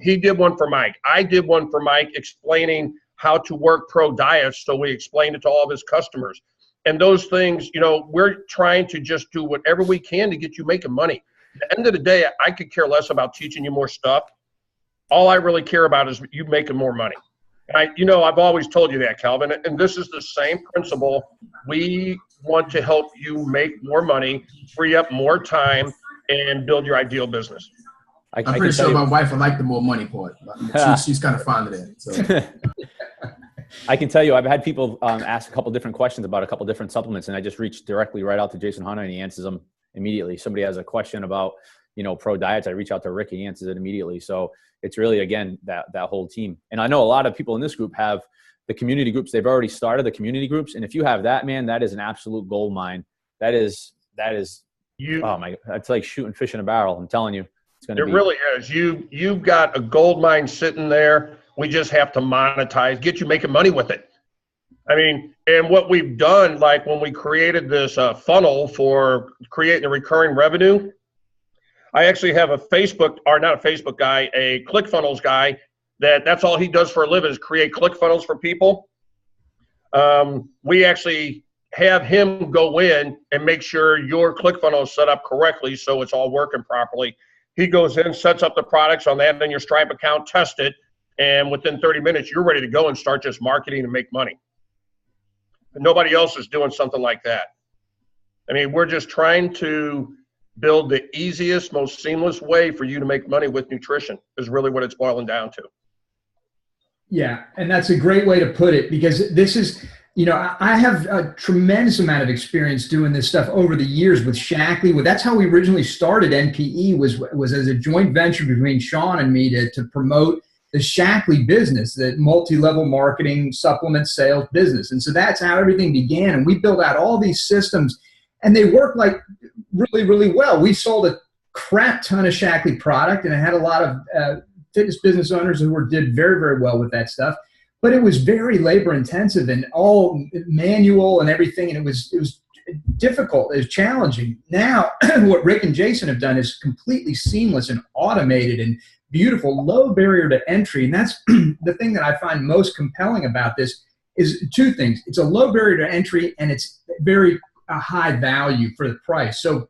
He did one for Mike. I did one for Mike explaining how to work pro diets. So we explained it to all of his customers. And those things, we're trying to just do whatever we can to get you making money. At the end of the day, I could care less about teaching you more stuff. All I really care about is you making more money. And I've always told you that, Calvin, and this is the same principle. We want to help you make more money, free up more time, and build your ideal business. I'm pretty sure my wife would like the more money part. She's kind of fond of that. So. I can tell you, I've had people ask a couple different questions about a couple different supplements, and I just reach directly right out to Jason Hunter, and he answers them immediately. Somebody has a question about, pro diets, I reach out to Rick, he answers it immediately. So it's really, again, that whole team. And I know a lot of people in this group have the community groups. They've already started the community groups. And if you have that, man, that is an absolute gold mine. That is oh my, that's like shooting fish in a barrel. I'm telling you, it's going to be. It really is. You've got a gold mine sitting there. We just have to monetize, get you making money with it. I mean, and what we've done, like when we created this funnel for creating a recurring revenue, I actually have a Facebook, or not a Facebook guy, a ClickFunnels guy, that's all he does for a living is create ClickFunnels for people. We actually have him go in and make sure your ClickFunnels is set up correctly so it's all working properly. He goes in, sets up the products on that, and then your Stripe account, test it, and within 30 minutes, you're ready to go and start just marketing and make money. But nobody else is doing something like that. I mean, we're just trying to build the easiest, most seamless way for you to make money with nutrition is really what it's boiling down to. Yeah, and that's a great way to put it, because this is, I have a tremendous amount of experience doing this stuff over the years with Shackley. That's how we originally started NPE, was as a joint venture between Sean and me to promote the Shackley business, the multi-level marketing supplement sales business. And so that's how everything began. And we built out all these systems, and they work like really, really well. We sold a crap ton of Shackley product, and I had a lot of fitness business owners who did very, very well with that stuff. But it was very labor intensive and all manual and everything, and it was difficult. It was challenging. Now, what Rick and Jason have done is completely seamless and automated and beautiful, low barrier to entry. And that's the thing that I find most compelling about this is two things. It's a low barrier to entry, and it's very high value for the price. So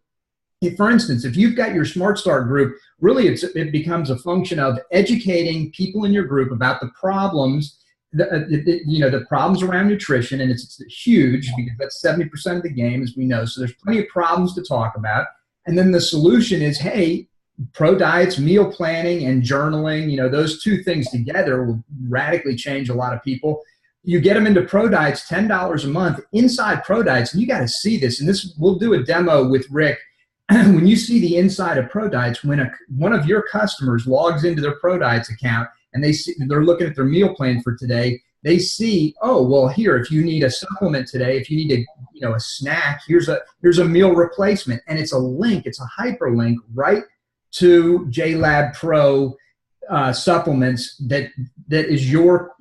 for instance, if you've got your Smart Start group, really it becomes a function of educating people in your group about the problems, the problems around nutrition, and it's huge because that's 70% of the game, as we know. So there's plenty of problems to talk about. And then the solution is, hey, pro diets, meal planning, and journaling, those two things together will radically change a lot of people. You get them into pro diets, $10 a month inside pro diets, and you got to see this. And this, we'll do a demo with Rick. When you see the inside of pro diets, when one of your customers logs into their pro diets account and they're looking at their meal plan for today, they see, oh, well, here, if you need a supplement today, if you need a snack, here's a meal replacement, and it's a link, it's a hyperlink right to JLab Pro supplements that is your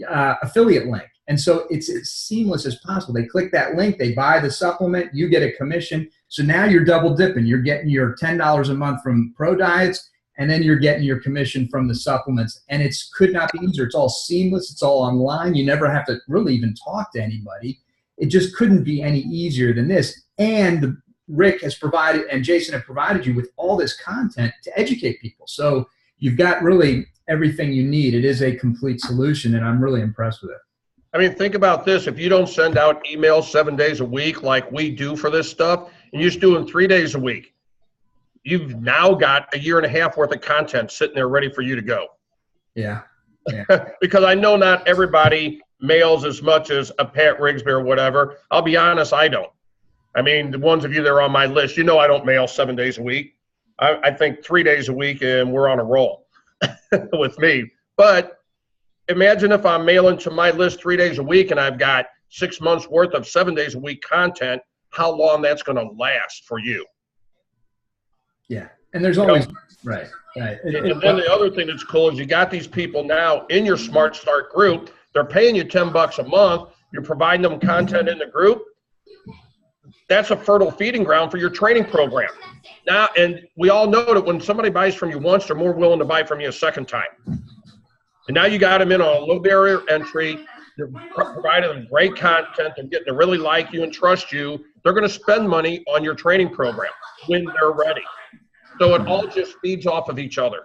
affiliate link. And so it's as seamless as possible. They click that link, they buy the supplement, you get a commission. So now you're double dipping. You're getting your $10 a month from pro diets, and then you're getting your commission from the supplements. And it could not be easier. It's all seamless. It's all online. You never have to really even talk to anybody. It just couldn't be any easier than this. And Rick has provided, and Jason have provided you with all this content to educate people. So you've got really everything you need. It is a complete solution, and I'm really impressed with it. I mean, think about this. If you don't send out emails 7 days a week like we do for this stuff, and you're just doing 3 days a week, you've now got a year and a half worth of content sitting there ready for you to go. Yeah. Because I know not everybody mails as much as a Pat Rigsby or whatever. I'll be honest, I don't. I mean, the ones of you that are on my list, I don't mail 7 days a week. I think 3 days a week, and we're on a roll with me. But imagine if I'm mailing to my list 3 days a week, and I've got 6 months worth of 7 days a week content, how long that's going to last for you. Yeah. And there's always, right. And then the other thing that's cool is you got these people now in your Smart Start group. They're paying you $10 a month. You're providing them content in the group. That's a fertile feeding ground for your training program. Now, and we all know that when somebody buys from you once, they're more willing to buy from you a second time. And now you got them in on a low barrier entry. You're providing them great content. They're getting to really like you and trust you. They're going to spend money on your training program when they're ready. So it all just feeds off of each other.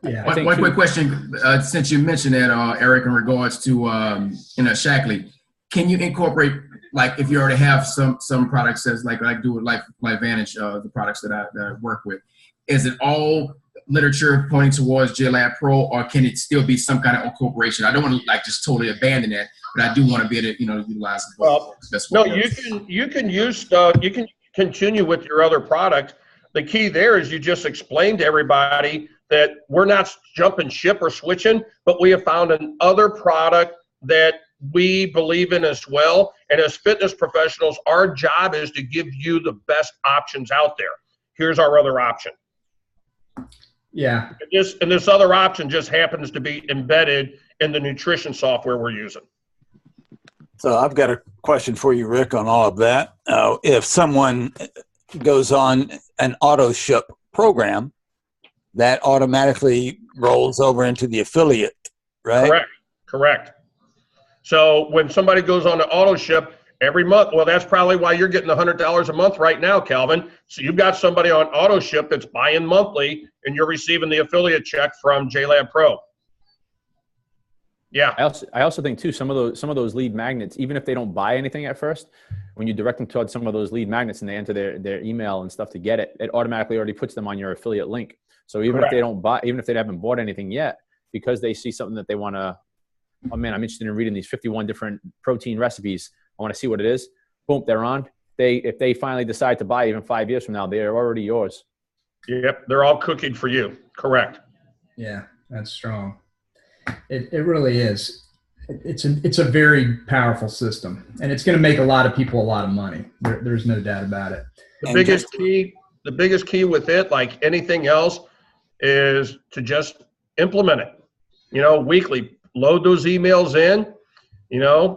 Yeah. One quick question, since you mentioned that, Eric, in regards to Shackley, can you incorporate, like, if you already have some products as like I do with LifeVantage, the products that I work with, is it all literature pointing towards JLab Pro, or can it still be some kind of incorporation? I don't want to like just totally abandon that, but I do want to be able to utilize it. Well, no, you can use stuff. You can continue with your other product. The key there is you just explain to everybody that we're not jumping ship or switching, but we have found another product that we believe in as well. And as fitness professionals, our job is to give you the best options out there. Here's our other option. Yeah. And this other option just happens to be embedded in the nutrition software we're using. So I've got a question for you, Rick, on all of that. If someone goes on an auto ship program, that automatically rolls over into the affiliate, right? Correct. So when somebody goes on an auto ship every month, well, that's probably why you're getting $100 a month right now, Calvin. So you've got somebody on auto ship that's buying monthly, and you're receiving the affiliate check from JLab Pro. Yeah. I also think too, some of those lead magnets, even if they don't buy anything at first, when you direct them towards some of those lead magnets and they enter their email and stuff to get it, it automatically already puts them on your affiliate link. So even if they don't buy, even if they haven't bought anything yet, because they see something that they want to, oh man, I'm interested in reading these 51 different protein recipes. I want to see what it is. Boom, they're on. If they finally decide to buy even 5 years from now, they're already yours. Yep, they're all cooking for you. Correct. Yeah, that's strong. It really is. It's a very powerful system, and it's going to make a lot of people a lot of money. There's no doubt about it. The biggest key with it, like anything else, is to just implement it. Weekly, load those emails in.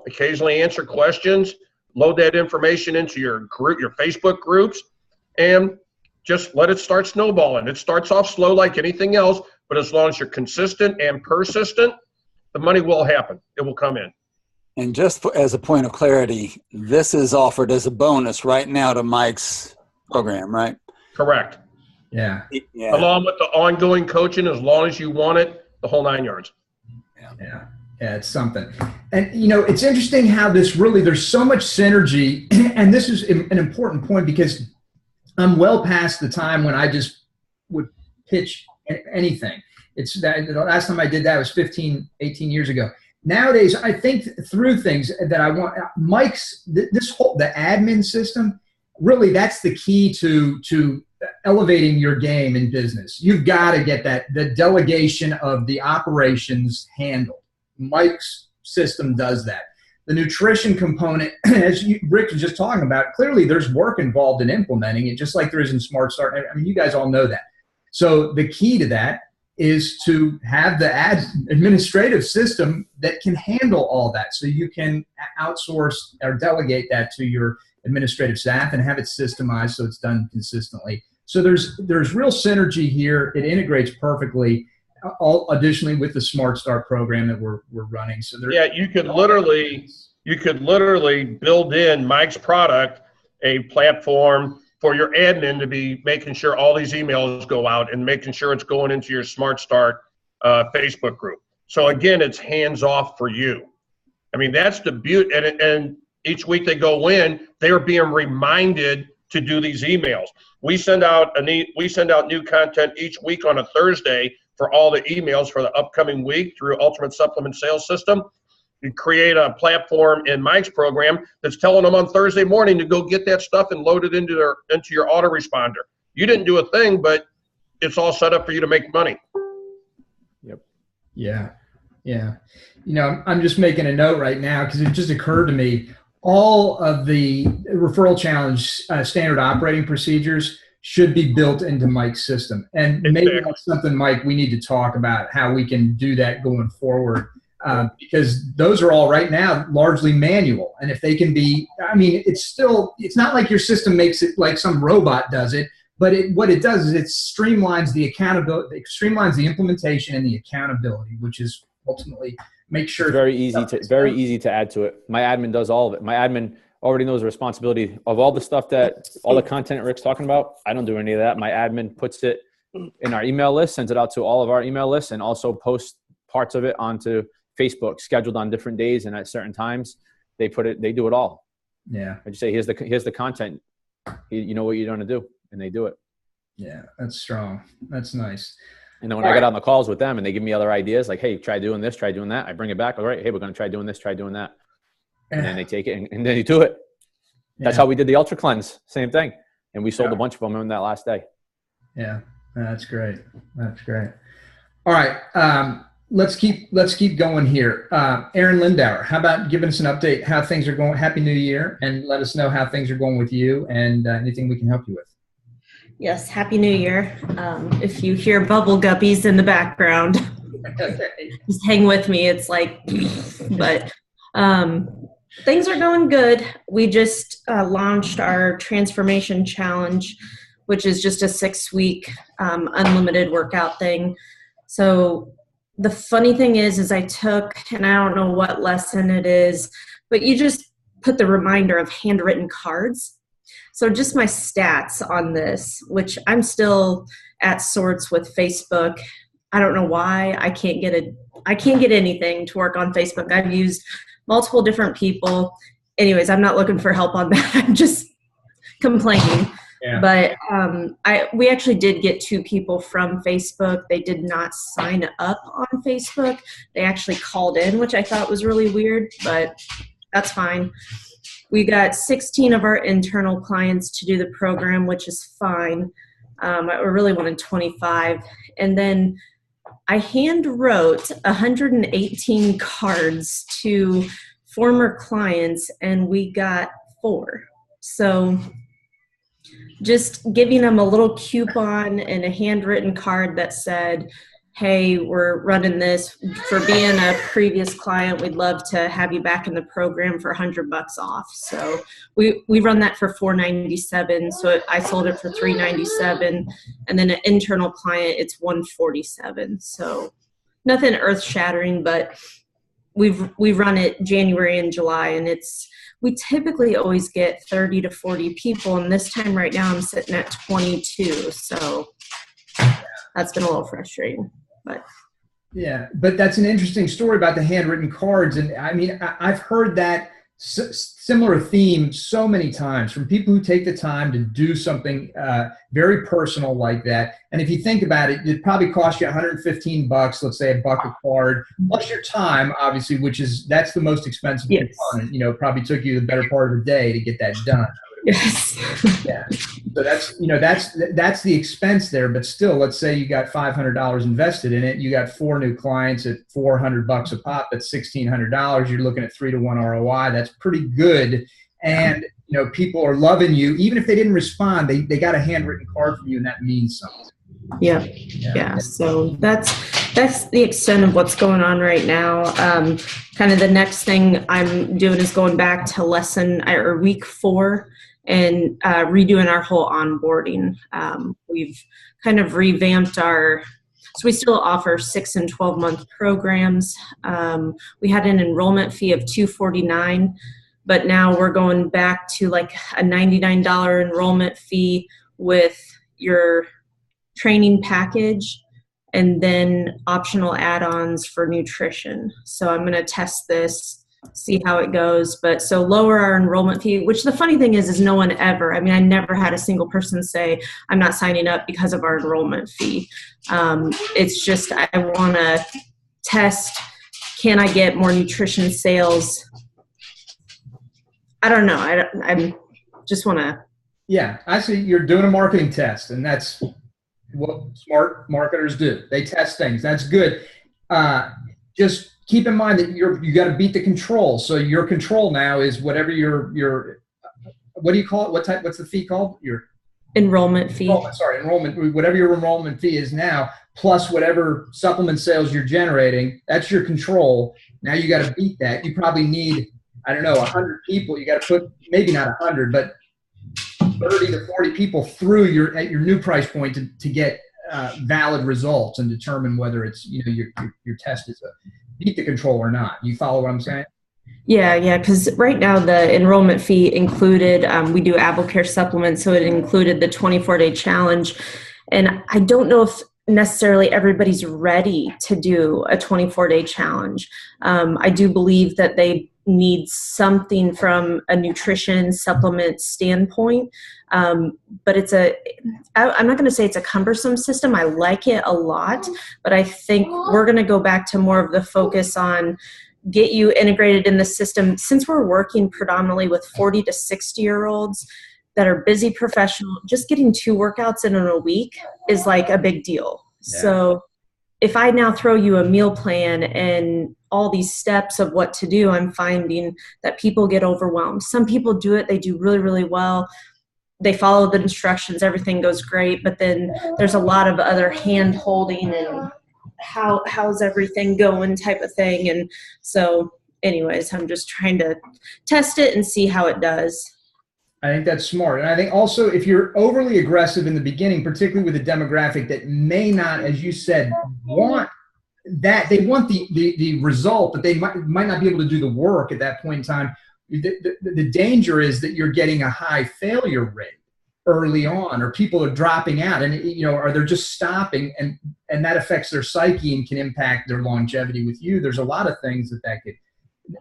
Occasionally answer questions. Load that information into your group, your Facebook groups, and just let it start snowballing. It starts off slow like anything else, but as long as you're consistent and persistent, the money will happen. It will come in. And just as a point of clarity, this is offered as a bonus right now to Mike's program, right? Correct. Yeah. Along with the ongoing coaching, as long as you want it, the whole 9 yards. Yeah, it's something. And, it's interesting how there's so much synergy. And this is an important point because I'm well past the time when I just would pitch anything. It's that the last time I did that was 15, 18 years ago. Nowadays, I think through things that I want. Mike's, the admin system, really that's the key to elevating your game in business. You've got to get the delegation of the operations handled. Mike's system does that. The nutrition component, as Rick was just talking about, clearly there's work involved in implementing it, just like there is in Smart Start. I mean, you guys all know that. So the key to that is to have the administrative system that can handle all that. So you can outsource or delegate that to your administrative staff and have it systemized so it's done consistently. So there's real synergy here. It integrates perfectly. Additionally, with the Smart Start program that we're running. So you could literally build in Mike's product, a platform for your admin to be making sure all these emails go out and making sure it's going into your Smart Start Facebook group. So again, it's hands off for you. I mean, that's the beauty. And each week they go in, they are being reminded to do these emails. We send out new content each week on a Thursday for all the emails for the upcoming week through Ultimate Supplement Sales System. You create a platform in Mike's program that's telling them on Thursday morning to go get that stuff and load it into your autoresponder. You didn't do a thing, but it's all set up for you to make money. Yep. Yeah. Yeah. You know, I'm just making a note right now because it just occurred to me, all of the referral challenge standard operating procedures should be built into Mike's system. And maybe that's something, Mike, we need to talk about how we can do that going forward. Because those are all right now largely manual. And if they can be, I mean, it's not like your system makes it like some robot does it, but what it does is it streamlines the accountability, it streamlines the implementation and the accountability, which is ultimately make sure it's very easy to add to it. My admin does all of it. My admin already knows the responsibility of all the stuff all the content Rick's talking about. I don't do any of that. My admin puts it in our email list, sends it out to all of our email lists, and also posts parts of it onto Facebook, scheduled on different days and at certain times. They do it all. Yeah. I just say, here's the content. You know what you're going to do, and they do it. Yeah, that's strong. That's nice. And then when I get on the calls with them and they give me other ideas, like, hey, try doing this, try doing that, I bring it back. All right, hey, we're going to try doing this, try doing that. And then they take it and then they do it. That's how we did the Ultra Cleanse. Same thing. And we sold a bunch of them in that last day. Yeah, that's great. That's great. All right. Let's keep going here. Aaron Lindauer, how about giving us an update how things are going? Happy New Year, and let us know how things are going with you and anything we can help you with. Yes, Happy New Year. If you hear bubble guppies in the background, just hang with me. It's like, but things are going good. We just launched our Transformation Challenge, which is just a 6-week unlimited workout thing. So the funny thing is I took, and I don't know what lesson it is, but you just put the reminder of handwritten cards. So just my stats on this, which I'm still at sorts with Facebook. I don't know why I can't get anything to work on Facebook. I've used multiple different people. Anyways, I'm not looking for help on that. I'm just complaining. Yeah. But we actually did get 2 people from Facebook. They did not sign up on Facebook. They actually called in, which I thought was really weird, but that's fine. We got 16 of our internal clients to do the program, which is fine. I really wanted 25. And then I hand wrote 118 cards to former clients, and we got 4. So just giving them a little coupon and a handwritten card that said, hey, we're running this. For being a previous client, we'd love to have you back in the program for $100 off. So we run that for $497. So I sold it for $397. And then an internal client, it's $147. So nothing earth shattering, but we run it January and July, and we typically always get 30 to 40 people. And this time right now I'm sitting at 22. So that's been a little frustrating. But yeah, but that's an interesting story about the handwritten cards. And I mean, I've heard that similar theme so many times from people who take the time to do something very personal like that. And if you think about it, it probably cost you $115, let's say $1 a card, plus your time, obviously, that's the most expensive component. You know, it probably took you the better part of the day to get that done. yes. Yeah. So that's the expense there, but still, let's say you got $500 invested in it. You got 4 new clients at $400 a pop. That's $1,600. You're looking at 3-to-1 ROI. That's pretty good. And you know, people are loving you, even if they didn't respond. They got a handwritten card from you, and that means something. Yeah. So that's the extent of what's going on right now. Kind of the next thing I'm doing is going back to week 4. And redoing our whole onboarding. We've kind of revamped so we still offer 6 and 12-month programs. We had an enrollment fee of $249, but now we're going back to like a $99 enrollment fee with your training package and then optional add-ons for nutrition. So I'm going to test this, see how it goes, but so lower our enrollment fee, which the funny thing is no one ever, I mean, I never had a single person say, I'm not signing up because of our enrollment fee. It's just, I want to test, can I get more nutrition sales? I don't know. I just want to. Yeah, I see you're doing a marketing test, and that's what smart marketers do. They test things. That's good. Just keep in mind that you got to beat the control. So your control now is whatever your what do you call it? What's the fee called? Your enrollment fee. Enrollment, whatever your enrollment fee is now, plus whatever supplement sales you're generating, that's your control. Now you got to beat that. You probably need, I don't know, 100 people. You got to put, maybe not 100, but 30 to 40 people through at your new price point to get valid results and determine whether it's, your test is beat the control or not. You follow what I'm saying? Yeah, because right now the enrollment fee included, we do AppleCare supplements, so it included the 24-day challenge. And I don't know if necessarily everybody's ready to do a 24-day challenge. I do believe that they need something from a nutrition supplement standpoint. But I'm not going to say it's a cumbersome system. I like it a lot, but I think we're going to go back to more of the focus on get you integrated in the system. Since we're working predominantly with 40 to 60-year-olds that are busy professional, just getting 2 workouts in a week is like a big deal. Yeah. So if I now throw you a meal plan and all these steps of what to do, I'm finding that people get overwhelmed. Some people do it, they do really, really well. They follow the instructions, everything goes great, but then there's a lot of other hand holding and how's everything going type of thing. And so anyways, I'm just trying to test it and see how it does. I think that's smart. And I think also if you're overly aggressive in the beginning, particularly with a demographic that may not, as you said, want that, they want the result, but they might not be able to do the work at that point in time. The danger is that you're getting a high failure rate early on, or people are dropping out, and or they're just stopping, and that affects their psyche and can impact their longevity with you. There's a lot of things that could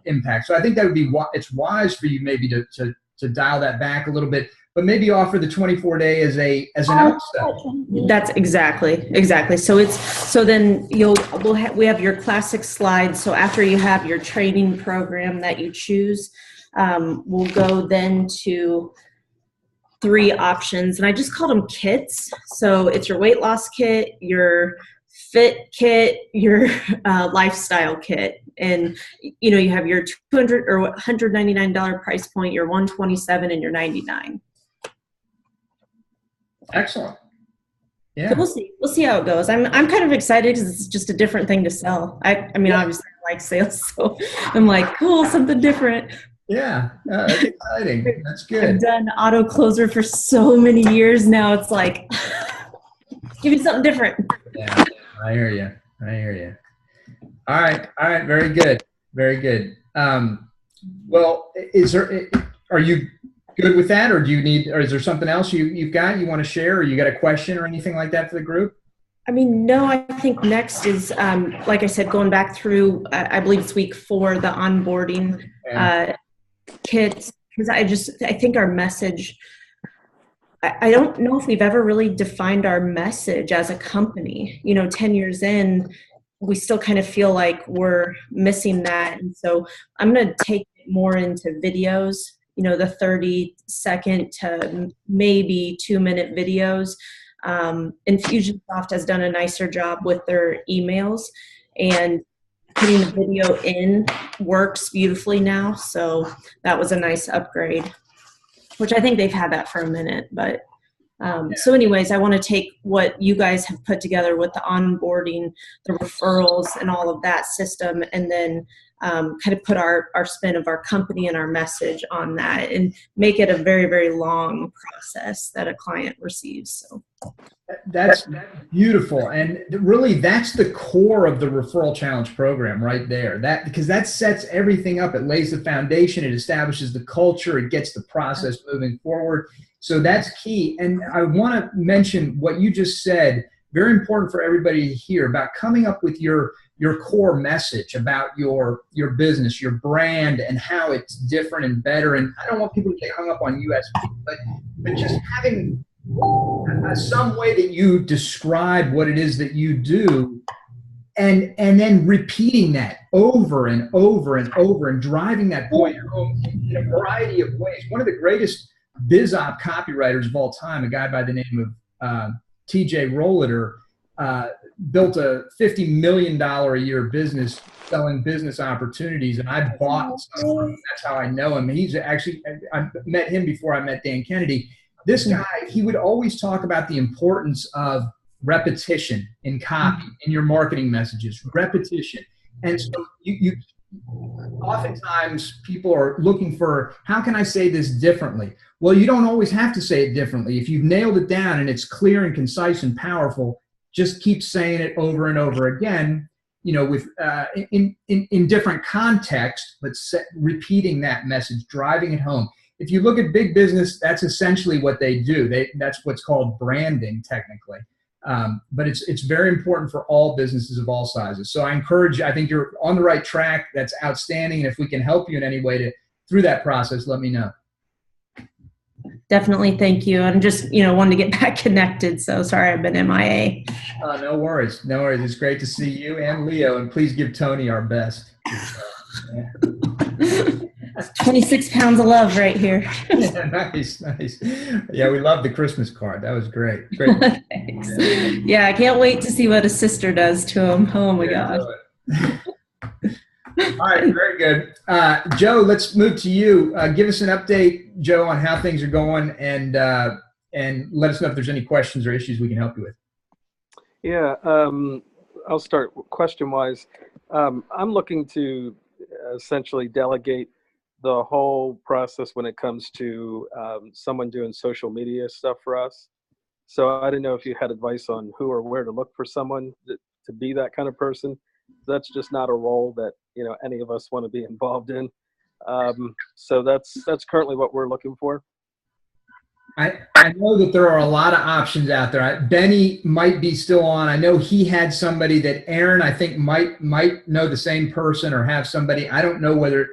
impact. So I think that would be, it's wise for you maybe to dial that back a little bit, but maybe offer the 24-day as an upsell. That's exactly. So then we have your classic slides. So after you have your training program that you choose, we'll go then to 3 options, and I just called them kits. So it's your weight loss kit, your fit kit, your lifestyle kit, and you have your $200 or $199 price point, your $127, and your $99. Excellent. Yeah. So we'll see how it goes. I'm kind of excited because it's just a different thing to sell. I mean, obviously I like sales, so I'm like, cool, something different. Yeah, that's exciting. That's good. I've done auto closer for so many years now. It's like, give me something different. Yeah, I hear you. All right. Very good. Well, are you good with that, or is there something else you want to share, or you got a question or anything like that for the group? I mean, no, I think next is, like I said, going back through, I believe it's week 4, the onboarding kits, because I think our message, I don't know if we've ever really defined our message as a company. 10 years in, we still kind of feel like we're missing that. And so I'm going to take it more into videos, the 30-second to maybe 2-minute videos. Infusionsoft has done a nicer job with their emails, and putting the video in works beautifully now. So that was a nice upgrade, which I think they've had that for a minute. But so anyways, I want to take what you guys have put together with the onboarding, the referrals, and all of that system, and then kind of put our spin of our company and our message on that, and make it a very, very long process that a client receives. So that's beautiful, and really that's the core of the referral challenge program right there. Because that sets everything up. It lays the foundation. It establishes the culture. It gets the process moving forward. So that's key. And I want to mention what you just said. Very important for everybody to hear about coming up with your core message about your business, your brand, and how it's different and better. And I don't want people to get hung up on USP, but just having some way that you describe what it is that you do, and then repeating that over and over and over, and driving that point home in a variety of ways. One of the greatest biz op copywriters of all time, a guy by the name of TJ Rolliter, built a $50 million a year business selling business opportunities, and I bought some. That's how I know him. He's actually, I met him before I met Dan Kennedy. This guy, he would always talk about the importance of repetition in copy, in your marketing messages, repetition. And so you oftentimes people are looking for, how can I say this differently? Well, you don't always have to say it differently. If you've nailed it down and it's clear and concise and powerful, just keep saying it over and over again, you know, with in different contexts, but repeating that message, driving it home. If you look at big business, that's essentially what they do. That's what's called branding technically. But it's very important for all businesses of all sizes. So I encourage you, I think you're on the right track. That's outstanding. And if we can help you in any way through that process, let me know. Definitely. Thank you. I'm just, wanted to get back connected. So sorry, I've been MIA. No worries. No worries. It's great to see you and Leo, and please give Tony our best. 26 pounds of love right here. Yeah, nice. Yeah, we love the Christmas card. That was great. Thanks. Yeah, I can't wait to see what his sister does to him. Oh my God. All right, very good. Joe, let's move to you. Give us an update, Joe, on how things are going, and let us know if there's any questions or issues we can help you with. Yeah, I'll start question-wise. I'm looking to essentially delegate the whole process when it comes to someone doing social media stuff for us. So I didn't know if you had advice on who or where to look for someone to be that kind of person. That's just not a role that any of us want to be involved in. So that's currently what we're looking for. I know that there are a lot of options out there. Benny might be still on. I know he had somebody that Aaron, I think, might know the same person or have somebody. I don't know whether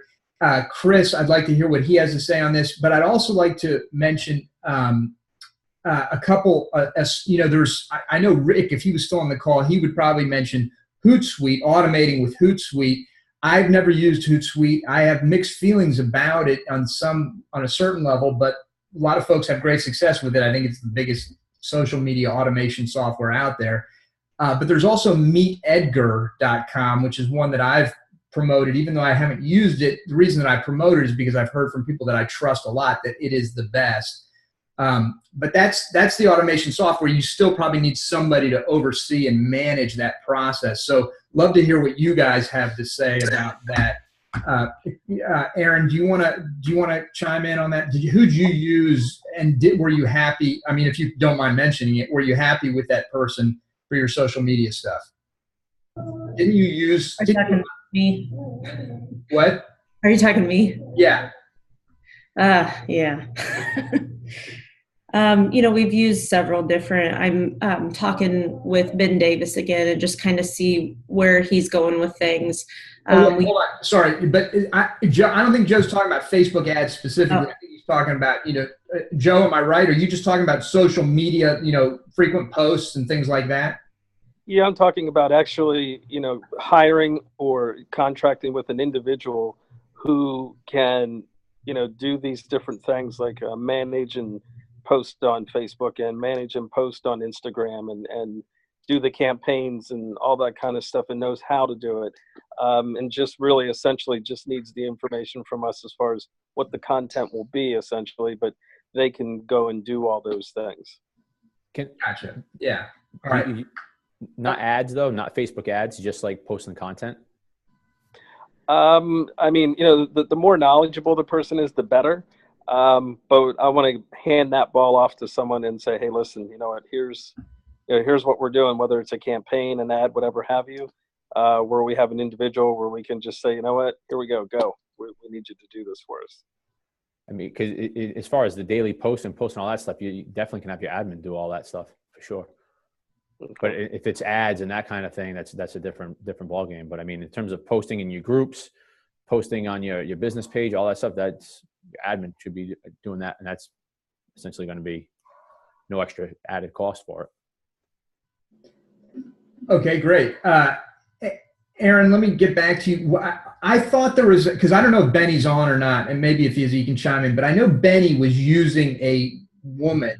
Chris, I'd like to hear what he has to say on this, but I'd also like to mention a couple, I know Rick, if he was still on the call, he would probably mention Hootsuite, automating with Hootsuite. I've never used Hootsuite. I have mixed feelings about it on a certain level, but a lot of folks have great success with it. I think it's the biggest social media automation software out there. But there's also meetedgar.com, which is one that I've promoted, even though I haven't used it. The reason that I promote it is because I've heard from people that I trust a lot that it is the best. But that's the automation software. You still probably need somebody to oversee and manage that process. So love to hear what you guys have to say about that. Aaron, do you want to chime in on that? Who'd you use, and were you happy? I mean, if you don't mind mentioning it, were you happy with that person for your social media stuff? Didn't you use? Are you talking to me? What? Are you talking to me? Yeah. Yeah. We've used several different. I'm talking with Ben Davis again and just kind of see where he's going with things. Hold on. Sorry, but I don't think Joe's talking about Facebook ads specifically. I think he's talking about, Joe, am I right? Are you just talking about social media, frequent posts and things like that? Yeah, I'm talking about actually, hiring or contracting with an individual who can, do these different things like manage and post on Facebook and manage and post on Instagram and do the campaigns and all that kind of stuff and knows how to do it. And just really essentially just needs the information from us as far as what the content will be essentially, but they can go and do all those things. Gotcha. Yeah. All right. Not ads though, not Facebook ads, just like posting content. I mean, the more knowledgeable the person is, the better. But I want to hand that ball off to someone and say, hey, listen, here's what we're doing, whether it's a campaign, an ad, whatever have you, where we have an individual where we can just say, you know what, here we go. We need you to do this for us. I mean, because as far as the daily post and posting all that stuff, you definitely can have your admin do all that stuff for sure. Okay. But if it's ads and that kind of thing, that's a different ballgame. But I mean, in terms of posting in your groups, posting on your business page, all that stuff, that's your admin should be doing that, and that's essentially going to be no extra added cost for it. Okay, great. Aaron, let me get back to you. I thought there was, because I don't know if Benny's on or not, and maybe if he is, he can chime in, but I know Benny was using a woman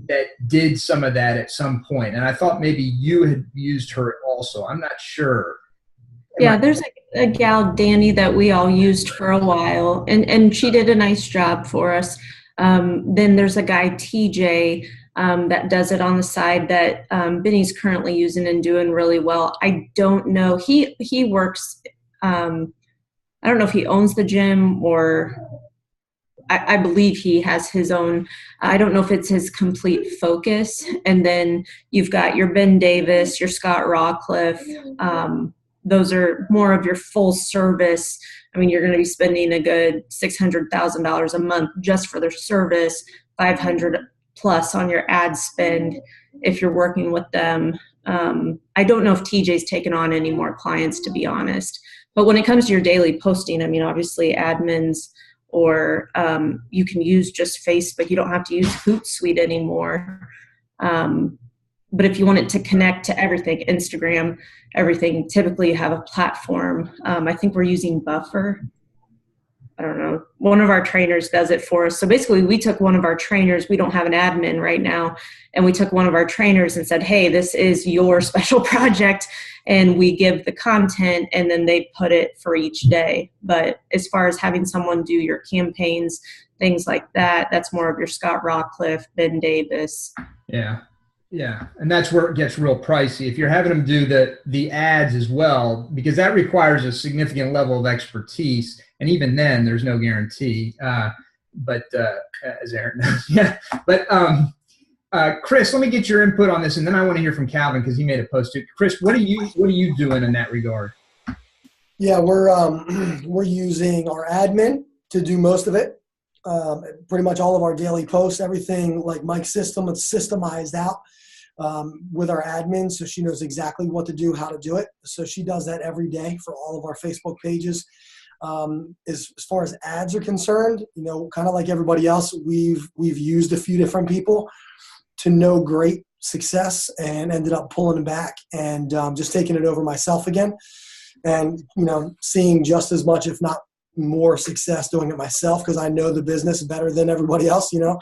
that did some of that at some point, and I thought maybe you had used her also. I'm not sure. Yeah, there's a gal, Danny, that we all used for a while, and she did a nice job for us. Then there's a guy, TJ, that does it on the side that Benny's currently using and doing really well. I don't know. He works, I don't know if he owns the gym, or I believe he has his own. I don't know if it's his complete focus. And then you've got your Ben Davis, your Scott Rawcliffe. Those are more of your full service. I mean, you're going to be spending a good $600,000 a month just for their service, 500 plus on your ad spend if you're working with them. I don't know if TJ's taken on any more clients, to be honest. But when it comes to your daily posting, I mean, obviously admins, or you can use just Facebook. You don't have to use Hootsuite anymore. But if you want it to connect to everything, Instagram, everything, typically you have a platform. I think we're using Buffer. I don't know. One of our trainers does it for us. So basically we took one of our trainers. We don't have an admin right now. And we took one of our trainers and said, hey, this is your special project. And we give the content, and then they put it for each day. But as far as having someone do your campaigns, things like that, that's more of your Scott Rawcliffe, Ben Davis. Yeah. Yeah. And that's where it gets real pricey. If you're having them do the ads as well, because that requires a significant level of expertise. And even then there's no guarantee. But as Aaron knows, yeah. But Chris, let me get your input on this, and then I want to hear from Calvin because he made a post too. Chris, what are you doing in that regard? Yeah, we're using our admin to do most of it. Pretty much all of our daily posts, everything like Mike's system, it's systemized out with our admin, so she knows exactly what to do, how to do it. So she does that every day for all of our Facebook pages. As far as ads are concerned, you know, kind of like everybody else, we've used a few different people to no great success, and ended up pulling them back and just taking it over myself again, and you know, seeing just as much, if not more, success doing it myself, because I know the business better than everybody else, you know.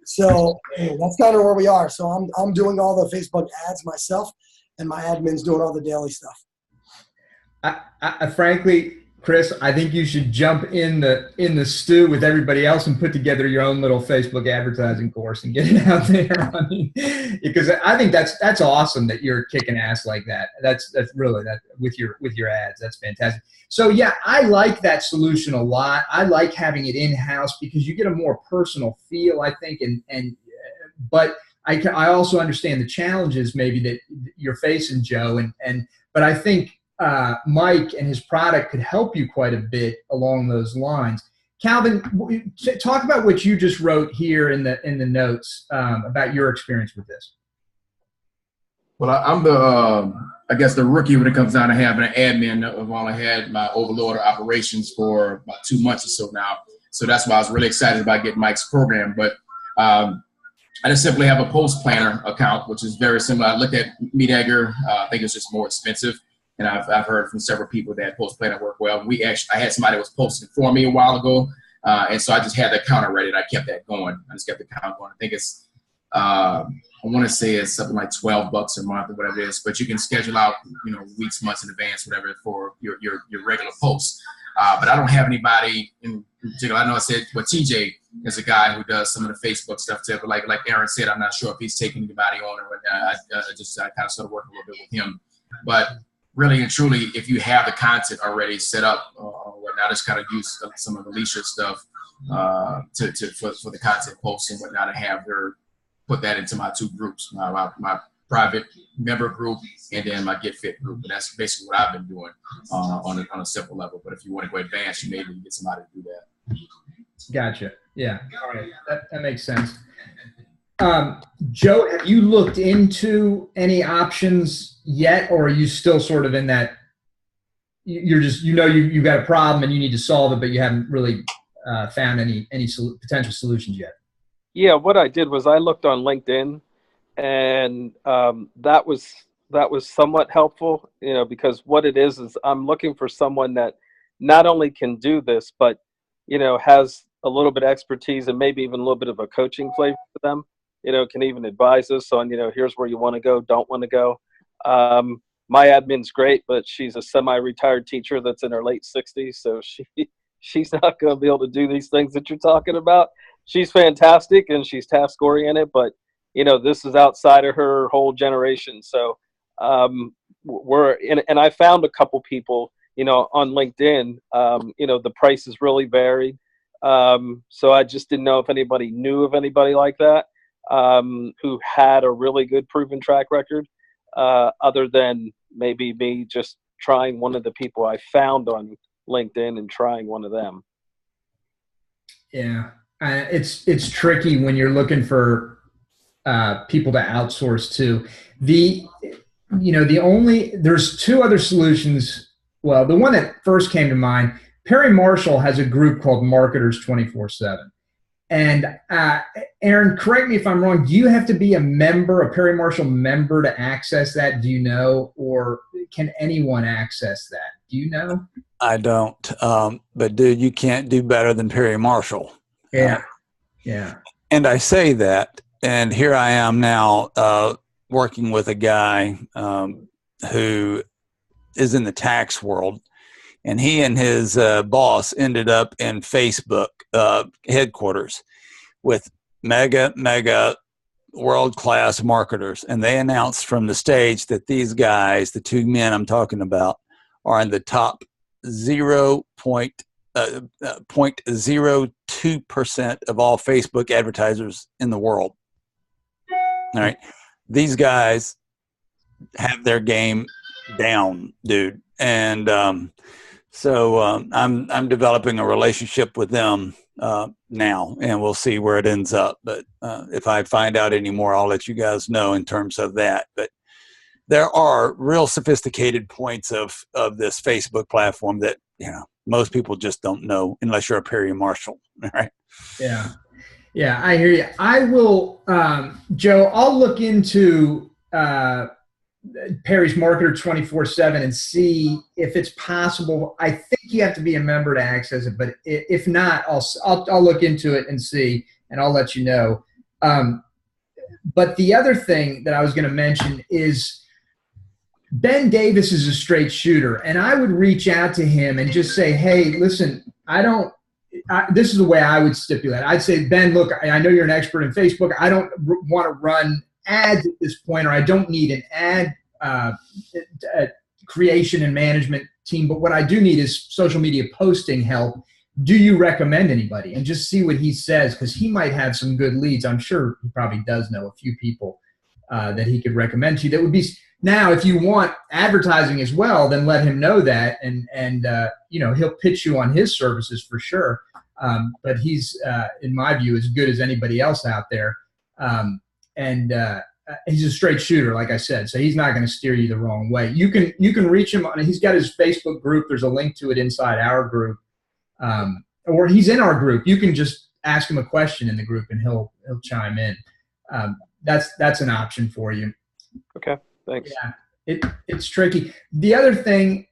So that's kind of where we are. So I'm doing all the Facebook ads myself, and my admin's doing all the daily stuff. I frankly, Chris, I think you should jump in the stew with everybody else and put together your own little Facebook advertising course and get it out there. I mean, because I think that's awesome that you're kicking ass like that. That's really that with your ads. That's fantastic. So yeah, I like that solution a lot. I like having it in-house because you get a more personal feel, I think, but I also understand the challenges maybe that you're facing, Joe, but I think Mike and his product could help you quite a bit along those lines. Calvin, talk about what you just wrote here in the notes about your experience with this. Well, I'm I guess the rookie when it comes down to having an admin. I've only had my overlord of operations for about 2 months or so now. So that's why I was really excited about getting Mike's program. But I just simply have a post planner account, which is very similar. I looked at Meetagger. I think it's just more expensive. And I've heard from several people that post planner work well. I had somebody that was posting for me a while ago. And so I just had the account already, and I kept that going. I just kept the account going. I think it's, I want to say it's something like $12 a month or whatever it is, but you can schedule out, you know, weeks, months in advance, whatever, for your regular posts. But I don't have anybody in particular. I know I said, well, TJ is a guy who does some of the Facebook stuff too, but like Aaron said, I'm not sure if he's taking anybody on or whatnot. I kind of sort of work a little bit with him. But really and truly, if you have the content already set up or whatnot, just kind of use some of Alicia's stuff for the content posts and whatnot, and have her put that into my 2 groups, my private member group and then my Get Fit group. And that's basically what I've been doing on a simple level. But if you want to go advanced, you maybe get somebody to do that. Gotcha. Yeah. All right. That makes sense. Joe, have you looked into any options yet, or are you still sort of in that you're just, you know, you've got a problem and you need to solve it, but you haven't really found any potential solutions yet? Yeah, what I did was I looked on LinkedIn, and that was somewhat helpful, you know, because what it is I'm looking for someone that not only can do this, but, you know, has a little bit of expertise and maybe even a little bit of a coaching flavor for them. can even advise us on, here's where you want to go, don't want to go. My admin's great, but she's a semi-retired teacher that's in her late 60s, so she's not going to be able to do these things that you're talking about. She's fantastic and she's task oriented, but this is outside of her whole generation. So and I found a couple people, on LinkedIn. The prices really varied. So I just didn't know if anybody knew of anybody like that who had a really good proven track record, other than maybe me just trying one of the people I found on LinkedIn and trying one of them. Yeah. It's tricky when you're looking for people to outsource to. There's two other solutions. Well, the one that first came to mind, Perry Marshall has a group called Marketers 24/7. And Aaron, correct me if I'm wrong. Do you have to be a Perry Marshall member to access that? Do you know, or can anyone access that? Do you know? I don't. But dude, you can't do better than Perry Marshall. Yeah. Yeah. And I say that, and here I am now working with a guy who is in the tax world, and he and his boss ended up in Facebook headquarters with mega world-class marketers. And they announced from the stage that these guys, the two men I'm talking about, are in the top 0.02% of all Facebook advertisers in the world. All right. These guys have their game down, dude. And so I'm developing a relationship with them now, and we'll see where it ends up. But if I find out any more, I'll let you guys know in terms of that. But there are real sophisticated points of this Facebook platform that, most people just don't know unless you're a Perry Marshall. All right. Yeah. Yeah, I hear you. I will, Joe, I'll look into Perry's Marketer 24/7 and see if it's possible. I think you have to be a member to access it, but if not, I'll look into it and see, and I'll let you know. But the other thing that I was going to mention is Ben Davis is a straight shooter, and I would reach out to him and just say, hey, listen, this is the way I would stipulate. I'd say, Ben, look, I know you're an expert in Facebook. I don't want to run ads at this point, or I don't need an ad creation and management team, but what I do need is social media posting help. Do you recommend anybody? And just see what he says, because he might have some good leads. I'm sure he probably does know a few people that he could recommend to you. That would be, now if you want advertising as well, then let him know that, and he'll pitch you on his services for sure. But he's, in my view, as good as anybody else out there. He's a straight shooter, like I said, so he's not going to steer you the wrong way. You can reach him. He's got his Facebook group. There's a link to it inside our group, or he's in our group. You can just ask him a question in the group, and he'll chime in. That's an option for you. Okay, thanks. Yeah, it's tricky. The other thing,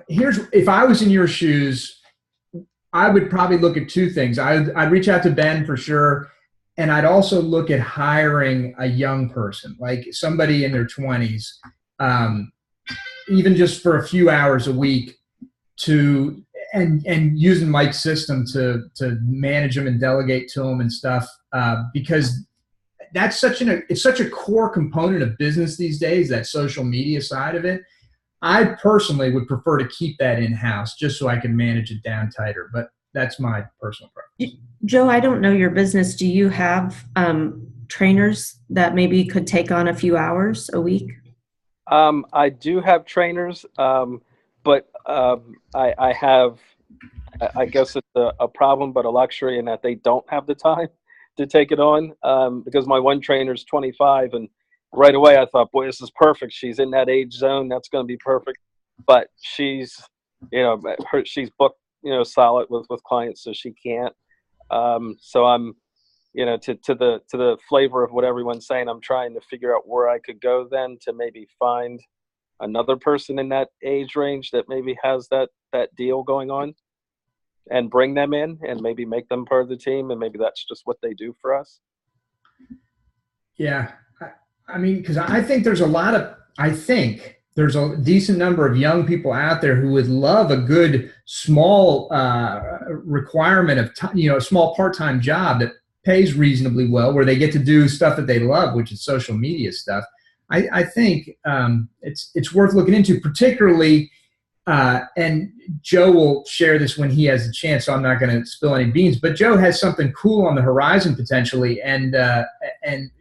here's, if I was in your shoes, I would probably look at two things. I'd reach out to Ben for sure. And I'd also look at hiring a young person, like somebody in their 20s, even just for a few hours a week, and using Mike's system to manage them and delegate to them and stuff, because that's it's such a core component of business these days, that social media side of it. I personally would prefer to keep that in-house just so I can manage it down tighter, but that's my personal preference. Joe, I don't know your business. Do you have trainers that maybe could take on a few hours a week? I do have trainers, but I have, I guess it's a problem, but a luxury in that they don't have the time to take it on, because my one trainer is 25, and right away I thought, boy, this is perfect. She's in that age zone. That's going to be perfect. But she's, she's booked, solid with clients, so she can't. So I'm, to the flavor of what everyone's saying, I'm trying to figure out where I could go then to maybe find another person in that age range that maybe has that deal going on, and bring them in and maybe make them part of the team, and maybe that's just what they do for us. Yeah. I mean, because I think there's there's a decent number of young people out there who would love a good small requirement of a small part-time job that pays reasonably well, where they get to do stuff that they love, which is social media stuff. I think it's worth looking into, particularly, and Joe will share this when he has a chance, so I'm not going to spill any beans, but Joe has something cool on the horizon potentially, and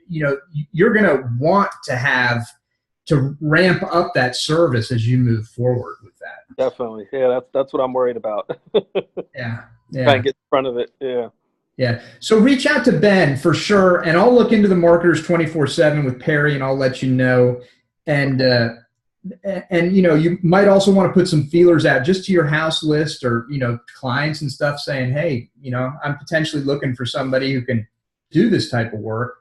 you're going to want to ramp up that service as you move forward with that. Definitely. Yeah, that's what I'm worried about. Yeah. Try and get in front of it. Yeah. Yeah. So reach out to Ben for sure. And I'll look into the marketers 24/7 with Perry, and I'll let you know. And you might also want to put some feelers out just to your house list, or, clients and stuff, saying, hey, I'm potentially looking for somebody who can do this type of work.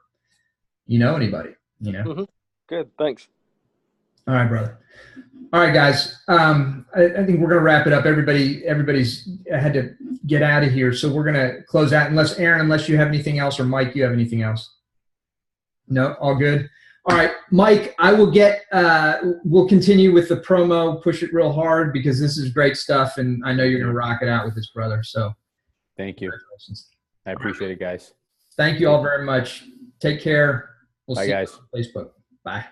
Anybody, Mm-hmm. Good. Thanks. All right, brother. All right, guys. I think we're going to wrap it up. Everybody's had to get out of here, so we're going to close out. Unless you have anything else, or Mike, you have anything else? No, all good. All right, Mike. I will we'll continue with the promo. Push it real hard, because this is great stuff, and I know you're going to rock it out with this, brother. So, thank you. I appreciate it, guys. Thank you all very much. Take care. We'll Bye, see guys. you on Facebook. Bye.